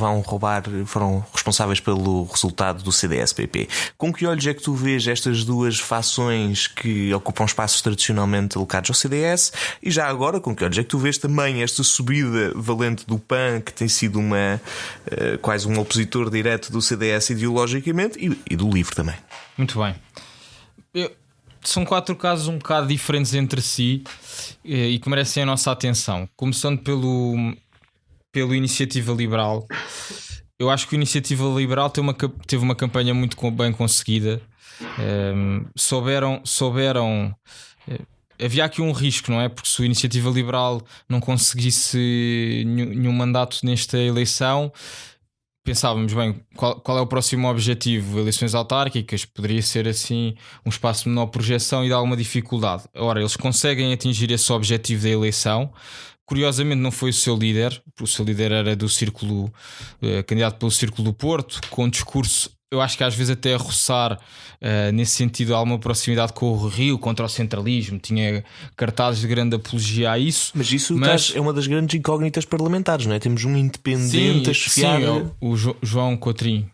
foram responsáveis pelo resultado do CDS-PP. Com que olhos é que tu vês estas 2 fações que ocupam espaços tradicionalmente alocados ao CDS? E já agora, com que olhos é que tu vês também esta subida valente do PAN, que tem sido quase um opositor direto do CDS ideologicamente, e do LIVRE também? Muito bem. São 4 casos um bocado diferentes entre si, e que merecem a nossa atenção. Começando pelo Iniciativa Liberal. Eu acho que a Iniciativa Liberal teve uma campanha muito bem conseguida. Souberam. Havia aqui um risco, não é? Porque se a Iniciativa Liberal não conseguisse nenhum mandato nesta eleição, pensávamos, bem, qual é o próximo objetivo? Eleições autárquicas, poderia ser assim um espaço de menor projeção e de alguma dificuldade. Ora, eles conseguem atingir esse objetivo da eleição. Curiosamente não foi o seu líder era do Círculo, candidato pelo Círculo do Porto, com discurso, eu acho que às vezes até a roçar, nesse sentido, alguma proximidade com o Rio, contra o centralismo, tinha cartazes de grande apologia a isso. Mas isso é uma das grandes incógnitas parlamentares, não é? Temos um independente a chefiar. Sim, o João Coutrinho.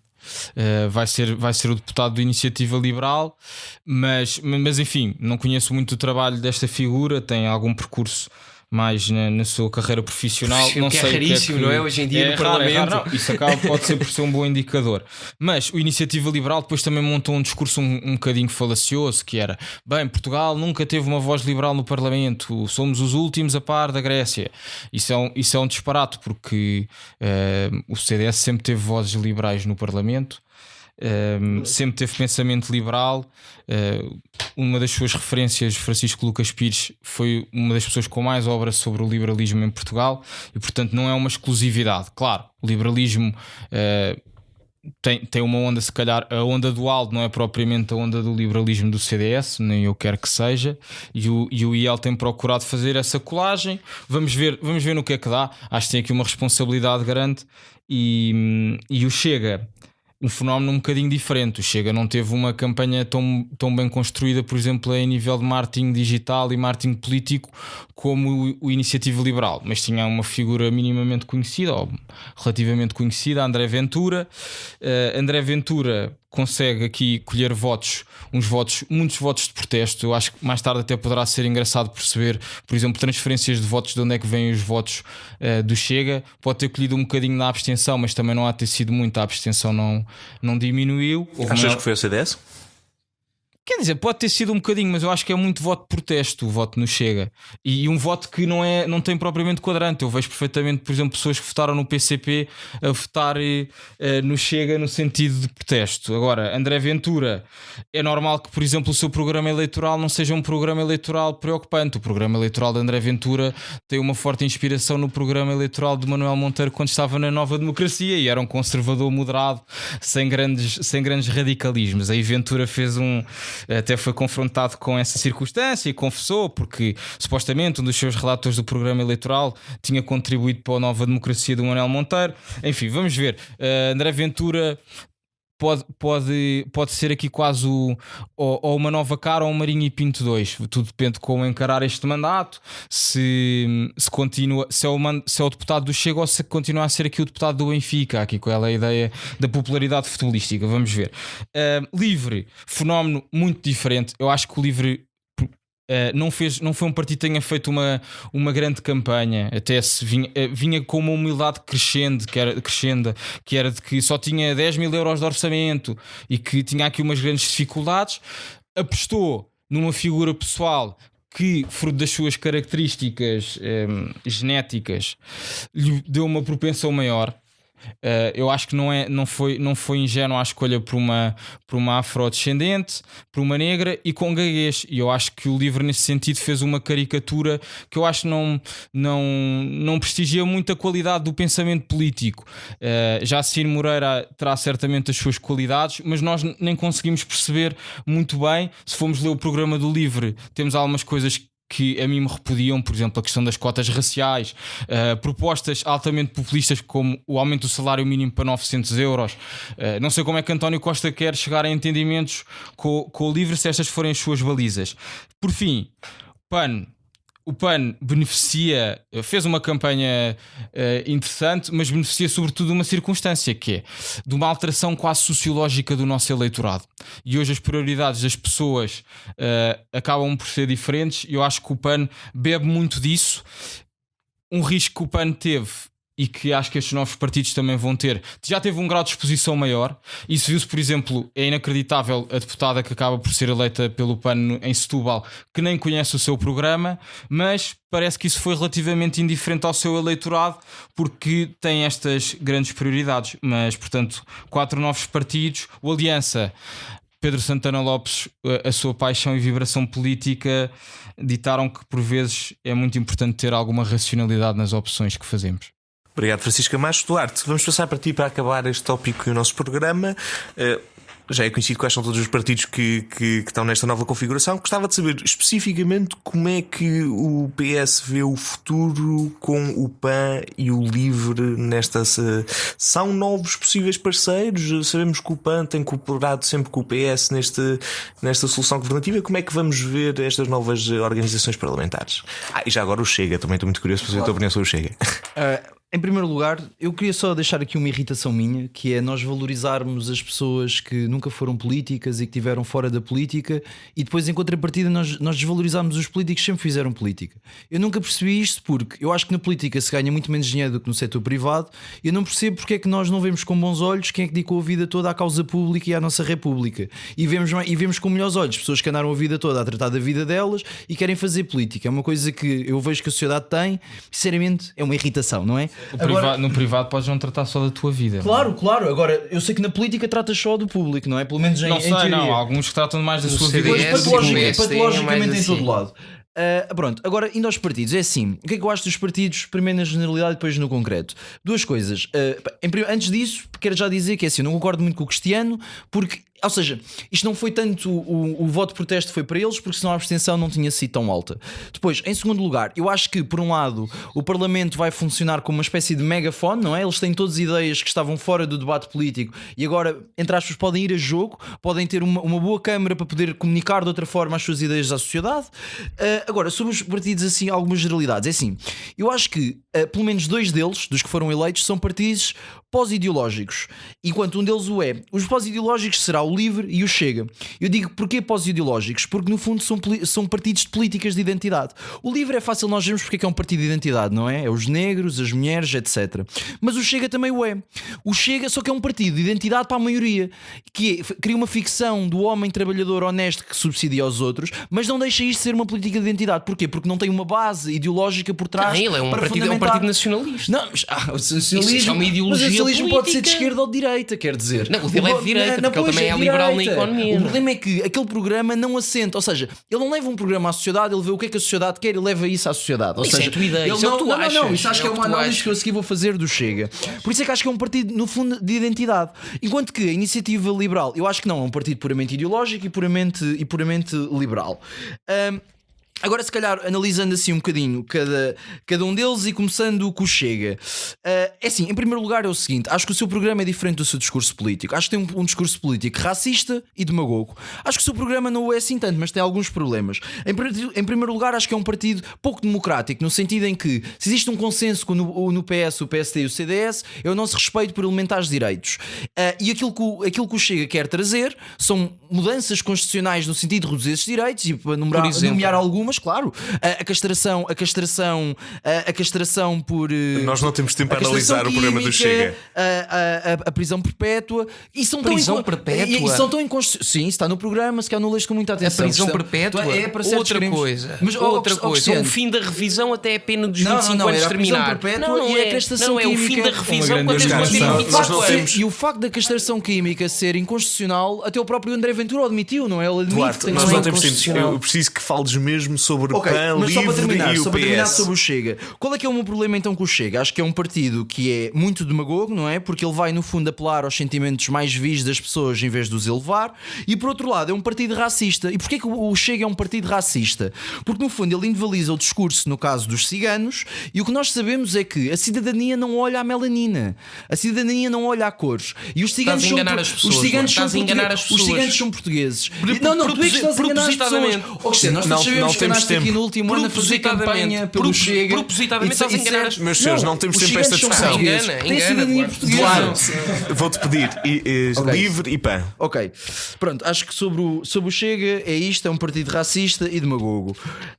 Vai ser o deputado da Iniciativa Liberal, mas enfim, não conheço muito o trabalho desta figura, tem algum percurso mais na sua carreira profissional. Não sei, raríssimo, não é? Hoje em dia no Parlamento. Isso pode ser por ser um bom indicador. Mas o Iniciativa Liberal depois também montou um discurso um bocadinho falacioso, que era: bem, Portugal nunca teve uma voz liberal no Parlamento, somos os últimos a par da Grécia. Isso é um disparate, porque o CDS sempre teve vozes liberais no Parlamento. Sempre teve pensamento liberal. Uma das suas referências, Francisco Lucas Pires, foi uma das pessoas com mais obras sobre o liberalismo em Portugal, e portanto não é uma exclusividade. Claro, o liberalismo tem uma onda, se calhar a onda do Aldo não é propriamente a onda do liberalismo do CDS, nem eu quero que seja, e o IEL tem procurado fazer essa colagem. Vamos ver no que é que dá. Acho que tem aqui uma responsabilidade grande. E o Chega, um fenómeno um bocadinho diferente. O Chega não teve uma campanha tão bem construída, por exemplo, em nível de marketing digital e marketing político, como o Iniciativa Liberal, mas tinha uma figura minimamente conhecida, ou relativamente conhecida, André Ventura. André Ventura consegue aqui colher muitos votos de protesto. Eu acho que mais tarde até poderá ser engraçado perceber, por exemplo, transferências de votos, de onde é que vêm os votos do Chega. Pode ter colhido um bocadinho na abstenção, mas também não há ter sido muito. A abstenção não diminuiu. Achas que foi o CDS? Quer dizer, pode ter sido um bocadinho, mas eu acho que é muito voto de protesto, o voto no Chega. E um voto que não tem propriamente quadrante. Eu vejo perfeitamente, por exemplo, pessoas que votaram no PCP a votar no Chega no sentido de protesto. Agora, André Ventura, é normal que, por exemplo, o seu programa eleitoral não seja um programa eleitoral preocupante. O programa eleitoral de André Ventura tem uma forte inspiração no programa eleitoral de Manuel Monteiro quando estava na Nova Democracia, e era um conservador moderado, sem grandes radicalismos. Aí Ventura até foi confrontado com essa circunstância e confessou, porque supostamente um dos seus relatores do programa eleitoral tinha contribuído para a Nova Democracia do Manuel Monteiro. Enfim, vamos ver. André Ventura pode ser aqui quase ou uma nova cara ou um Marinho e Pinto 2. Tudo depende de como encarar este mandato, se continua, se é o deputado do Chega ou se continua a ser aqui o deputado do Benfica. Aqui qual é a ideia da popularidade futebolística, vamos ver. Livre, fenómeno muito diferente. Eu acho que o Livre não foi um partido que tenha feito uma grande campanha, até se vinha com uma humildade crescente, que era de que só tinha 10 mil euros de orçamento e que tinha aqui umas grandes dificuldades. Apostou numa figura pessoal que, fruto das suas características genéticas, lhe deu uma propensão maior. Eu acho que não foi ingênua a escolha por uma afrodescendente, por uma negra e com gaguez. E eu acho que o Livre, nesse sentido, fez uma caricatura que eu acho que não prestigia muito a qualidade do pensamento político. Já Ciro Moreira terá certamente as suas qualidades, mas nós nem conseguimos perceber muito bem. Se formos ler o programa do Livre, temos algumas coisas que a mim me repudiam, por exemplo, a questão das cotas raciais, propostas altamente populistas como o aumento do salário mínimo para 900 euros. Não sei como é que António Costa quer chegar a entendimentos com o Livre se estas forem as suas balizas. Por fim, o PAN fez uma campanha interessante, mas beneficia sobretudo de uma circunstância, que é de uma alteração quase sociológica do nosso eleitorado. E hoje as prioridades das pessoas acabam por ser diferentes, e eu acho que o PAN bebe muito disso. Um risco que o PAN teve, e que acho que estes novos partidos também vão ter, já teve um grau de exposição maior. Isso viu-se, por exemplo, é inacreditável a deputada que acaba por ser eleita pelo PAN em Setúbal, que nem conhece o seu programa, mas parece que isso foi relativamente indiferente ao seu eleitorado, porque tem estas grandes prioridades. Mas, portanto, 4 novos partidos. O Aliança, Pedro Santana Lopes, a sua paixão e vibração política ditaram que por vezes é muito importante ter alguma racionalidade nas opções que fazemos. Obrigado, Francisco Camacho. Duarte, vamos passar para ti para acabar este tópico e o nosso programa. Já é conhecido quais são todos os partidos que estão nesta nova configuração. Gostava de saber especificamente como é que o PS vê o futuro com o PAN e o Livre nesta... São novos possíveis parceiros? Sabemos que o PAN tem cooperado sempre com o PS nesta solução governativa. Como é que vamos ver estas novas organizações parlamentares? E já agora o Chega. Também estou muito curioso para saber a tua opinião sobre o Chega. Em primeiro lugar, eu queria só deixar aqui uma irritação minha, que é nós valorizarmos as pessoas que nunca foram políticas e que estiveram fora da política, e depois em contrapartida nós desvalorizarmos os políticos que sempre fizeram política. Eu nunca percebi isto, porque eu acho que na política se ganha muito menos dinheiro do que no setor privado, e eu não percebo porque é que nós não vemos com bons olhos quem é que dedicou a vida toda à causa pública e à nossa república, e vemos com melhores olhos pessoas que andaram a vida toda a tratar da vida delas e querem fazer política. É uma coisa que eu vejo que a sociedade tem, sinceramente é uma irritação, não é? No privado podes não tratar só da tua vida. Claro. Agora, eu sei que na política tratas só do público, não é? Pelo menos em teoria. Não, alguns que tratam mais da sua vida. Patologicamente em todo lado. Pronto, agora indo aos partidos, é assim, o que é que eu acho dos partidos, primeiro na generalidade e depois no concreto? Duas coisas. Antes disso, quero já dizer que é assim, eu não concordo muito com o Cristiano, porque, ou seja, isto não foi tanto o voto de protesto foi para eles, porque senão a abstenção não tinha sido tão alta. Depois, em segundo lugar, eu acho que por um lado o Parlamento vai funcionar como uma espécie de megafone, não é? Eles têm todas as ideias que estavam fora do debate político e agora, entre aspas, podem ir a jogo, podem ter uma boa câmara para poder comunicar de outra forma as suas ideias à sociedade. Agora, sobre os partidos, assim, algumas generalidades, é assim, eu acho que pelo menos 2 deles, dos que foram eleitos, são partidos pós-ideológicos, enquanto um deles o é. Os pós-ideológicos será o LIVRE e o Chega. Eu digo porquê pós-ideológicos? Porque no fundo são partidos de políticas de identidade. O LIVRE é fácil nós vermos porque é que é um partido de identidade, não é? É os negros, as mulheres, etc. Mas o Chega também o é. O Chega só que é um partido de identidade para a maioria, que cria uma ficção do homem trabalhador honesto que subsidia aos outros, mas não deixa isto ser uma política de identidade. Porquê? Porque não tem uma base ideológica por trás. Ele é um partido nacionalista. Não, mas, o socialismo, isso é uma ideologia mas o socialismo política. pode ser de esquerda ou de direita, quer dizer. Não, o dele é de direita, porque ele também é liberal na economia. O problema é que aquele programa não assenta, ou seja, ele não leva um programa à sociedade, ele vê o que é que a sociedade quer e leva isso à sociedade. Ou isso seja, é a tua ideia, ele isso é o que tu achas. Não, isso acho que é uma análise achas. que eu a seguir vou fazer do Chega. Por isso é que acho que é um partido, no fundo, de identidade. Enquanto que a Iniciativa Liberal, eu acho que não, é um partido puramente ideológico e puramente liberal. Agora, se calhar, analisando assim um bocadinho cada um deles e começando com o Chega. É assim, em primeiro lugar é o seguinte: acho que o seu programa é diferente do seu discurso político. Acho que tem um discurso político racista e demagogo. Acho que o seu programa não é assim tanto, mas tem alguns problemas. Em primeiro lugar, acho que é um partido pouco democrático, no sentido em que, se existe um consenso no PS, o PSD e o CDS, é o nosso respeito por elementares direitos. E aquilo que o Chega quer trazer são mudanças constitucionais no sentido de reduzir esses direitos, e para nomear algumas. Claro, a castração por. Nós não temos tempo para analisar o programa do Chega. A prisão perpétua. E são prisão perpétua? E são tão inconstitucionais. Sim, está no programa, se calhar não lês com muita atenção. A prisão perpétua é para outra coisa. Mas outra coisa. O fim da revisão até a pena dos 25 anos terminar. Não, é a castração química. É o fim da revisão quando tens uma pena de 24 anos. E o facto da castração química ser inconstitucional, até o próprio André Ventura o admitiu, não é? Ele admite que nós não temos tempo. Eu preciso que fales mesmo sobre o PAN, mas LIVRE e o só para terminar PS. sobre o Chega. Qual é que é o meu problema então com o Chega? Acho que é um partido que é muito demagogo, não é? Porque ele vai no fundo apelar aos sentimentos mais vis das pessoas em vez de os elevar. E por outro lado é um partido racista. E porquê que o Chega é um partido racista? Porque no fundo ele invalida o discurso no caso dos ciganos, e o que nós sabemos é que a cidadania não olha à melanina, a cidadania não olha à cores. E os ciganos são os ciganos são portugueses. Não, tu é que estás a enganar as pessoas. Nós todos sabemos que andaste aqui no último ano a fazer campanha pelo Chega. Propositadamente estás a enganar as pessoas. Meus senhores, não temos tempo para esta discussão. Tem cidadania portuguesa. Vou-te pedir LIVRE e PAN. Ok, pronto, acho que sobre o Chega é isto, é um partido racista e demagogo.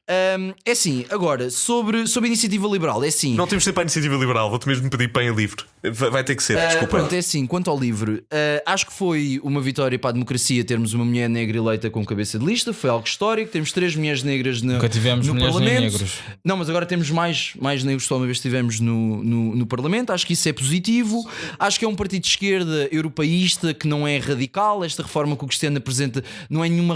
É assim, agora, sobre a Iniciativa Liberal, é assim. Não temos tempo para a Iniciativa Liberal, vou-te mesmo pedir PAN e LIVRE. Vai ter que ser, desculpa. Pronto, é assim, quanto ao LIVRE, acho que foi uma vitória para a democracia termos uma mulher negra eleita com cabeça de lista, foi algo histórico, temos 3 mulheres negras Nunca tivemos no mulheres Parlamento. nem negros. Não, mas agora temos mais negros que só uma vez tivemos no Parlamento. Acho que isso é positivo. Acho que é um partido de esquerda europeísta que não é radical. Esta reforma que o Cristiano apresenta não é nenhuma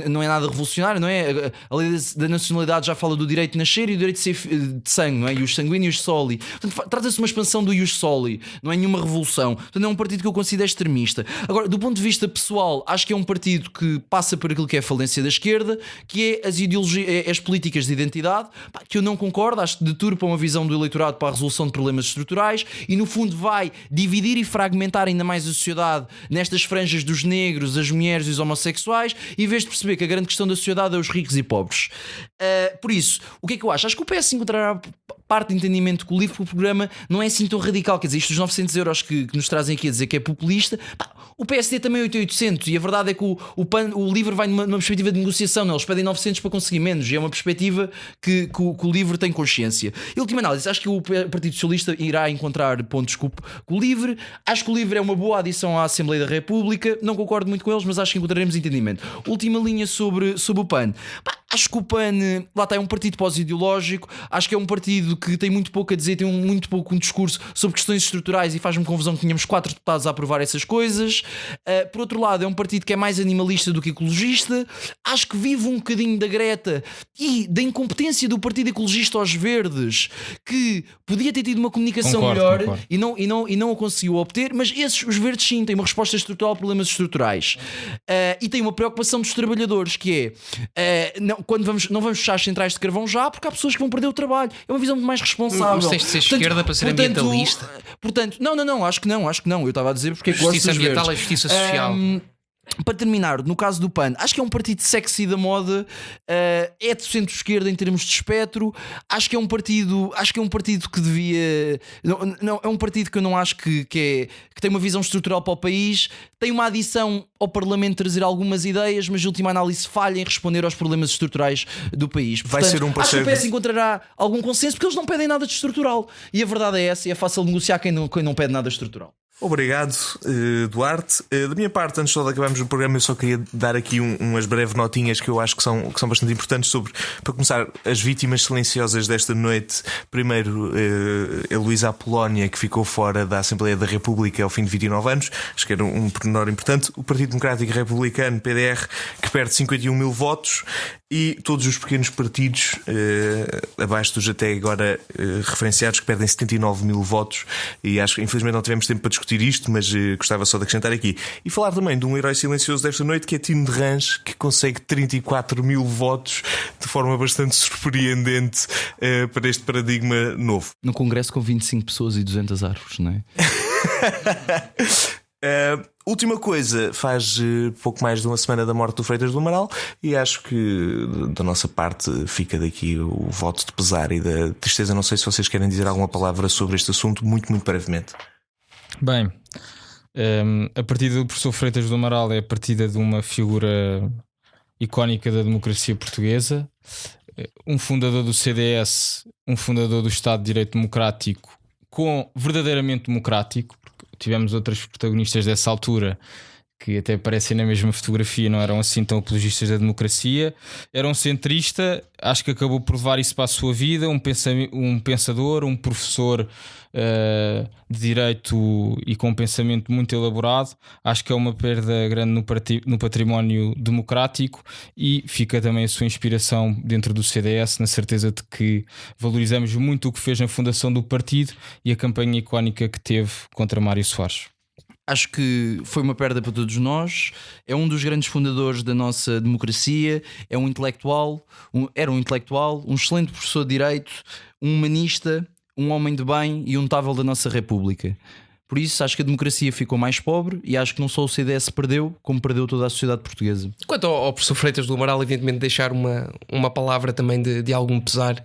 não é nada revolucionário, não é? A lei da nacionalidade já fala do direito de nascer e do direito de ser de sangue, não é? Ius sanguíneo e ius soli. Portanto, trata-se de uma expansão do ius soli, não é nenhuma revolução. Portanto, é um partido que eu considero extremista. Agora, do ponto de vista pessoal, acho que é um partido que passa por aquilo que é a falência da esquerda, que é as ideologias, as políticas de identidade, que eu não concordo. Acho que deturpa uma visão do eleitorado para a resolução de problemas estruturais e, no fundo, vai dividir e fragmentar ainda mais a sociedade nestas franjas dos negros, as mulheres e os homossexuais, em vez de perceber que a grande questão da sociedade é os ricos e pobres. Por isso, o que é que eu acho? Acho que o PS encontrará parte de entendimento com o LIVRE, porque o programa não é assim tão radical. Quer dizer, isto dos 900 euros que nos trazem aqui a dizer que é populista, o PSD também é 800, e a verdade é que o LIVRE vai numa perspectiva de negociação, não? Eles pedem 900 para conseguir menos, e é uma perspectiva que o LIVRE tem consciência. Em última análise, acho que o Partido Socialista irá encontrar pontos com o LIVRE. Acho que o LIVRE é uma boa adição à Assembleia da República, não concordo muito com eles, mas acho que encontraremos entendimento. Última linha sobre o PAN. Acho que o PAN, lá está, é um partido pós-ideológico. Acho que é um partido que tem muito pouco a dizer, tem muito pouco um discurso sobre questões estruturais, e faz-me confusão que tínhamos 4 deputados a aprovar essas coisas. Por outro lado, é um partido que é mais animalista do que ecologista. Acho que vive um bocadinho da Greta e da incompetência do Partido Ecologista aos Verdes, que podia ter tido uma comunicação melhor. E não a conseguiu obter. Mas os Verdes sim têm uma resposta estrutural a problemas estruturais, e têm uma preocupação dos trabalhadores, que é não vamos fechar as centrais de carvão já, porque há pessoas que vão perder o trabalho. É uma visão muito mais responsável. Mas tens de ser esquerda para ser ambientalista. Portanto, não, acho que não. Eu estava a dizer porque é que justiça gosto dos ambiental verdes. É justiça social. para terminar, no caso do PAN, acho que é um partido sexy da moda, é de centro-esquerda em termos de espectro. Acho que é um partido que devia. Não, é um partido que eu não acho que tem uma visão estrutural para o país, tem uma adição ao Parlamento trazer algumas ideias, mas de última análise falha em responder aos problemas estruturais do país. Portanto, vai ser um parceiro. Acho que o PS encontrará algum consenso, porque eles não pedem nada de estrutural. E a verdade é essa, e é fácil negociar quem não pede nada de estrutural. Obrigado, Duarte. Da minha parte, antes só de acabarmos o programa, eu só queria dar aqui umas breves notinhas que eu acho que são bastante importantes para começar, as vítimas silenciosas desta noite. Primeiro, a Luísa Apolónia, que ficou fora da Assembleia da República ao fim de 29 anos. Acho que era um pormenor importante. O Partido Democrático Republicano, PDR, que perde 51 mil votos. E todos os pequenos partidos, abaixo dos até agora referenciados, que perdem 79 mil votos. E acho que infelizmente não tivemos tempo para discutir isto, mas gostava só de acrescentar aqui. E falar também de um herói silencioso desta noite, que é Tino de Range, que consegue 34 mil votos de forma bastante surpreendente para este paradigma novo. No Congresso com 25 pessoas e 200 árvores, não é? Última coisa, faz pouco mais de uma semana da morte do Freitas do Amaral, e acho que da nossa parte fica daqui o voto de pesar e da tristeza. Não sei se vocês querem dizer alguma palavra sobre este assunto, muito brevemente. Bem, a partida do professor Freitas do Amaral é a partida de uma figura icónica da democracia portuguesa, um fundador do CDS, um fundador do Estado de Direito Democrático, verdadeiramente democrático. Tivemos outros protagonistas dessa altura que até aparecem na mesma fotografia, não eram assim tão apologistas da democracia. Era um centrista, acho que acabou por levar isso para a sua vida, um pensador, um professor de direito e com um pensamento muito elaborado. Acho que é uma perda grande no património democrático, e fica também a sua inspiração dentro do CDS, na certeza de que valorizamos muito o que fez na fundação do partido e a campanha icónica que teve contra Mário Soares. Acho que foi uma perda para todos nós. É um dos grandes fundadores da nossa democracia. Era um intelectual, um excelente professor de direito, um humanista, um homem de bem e um notável da nossa República. Por isso acho que a democracia ficou mais pobre, e acho que não só o CDS perdeu, como perdeu toda a sociedade portuguesa. Quanto ao professor Freitas do Amaral, evidentemente deixar uma palavra também de algum pesar.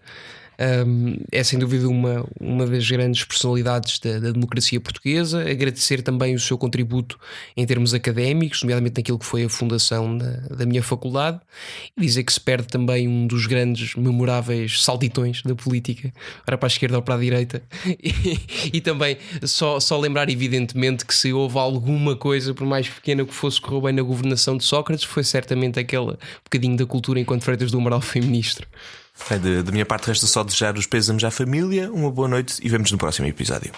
É sem dúvida uma das grandes personalidades da democracia portuguesa. Agradecer também o seu contributo em termos académicos, nomeadamente naquilo que foi a fundação da minha faculdade, e dizer que se perde também um dos grandes memoráveis saltitões da política, ora para a esquerda ou para a direita, e também só lembrar evidentemente que se houve alguma coisa, por mais pequena que fosse, que correu bem na governação de Sócrates, foi certamente aquele bocadinho da cultura enquanto Freitas do Amaral foi ministro. Da minha parte resta só desejar os pêsames à família, uma boa noite e vemos no próximo episódio.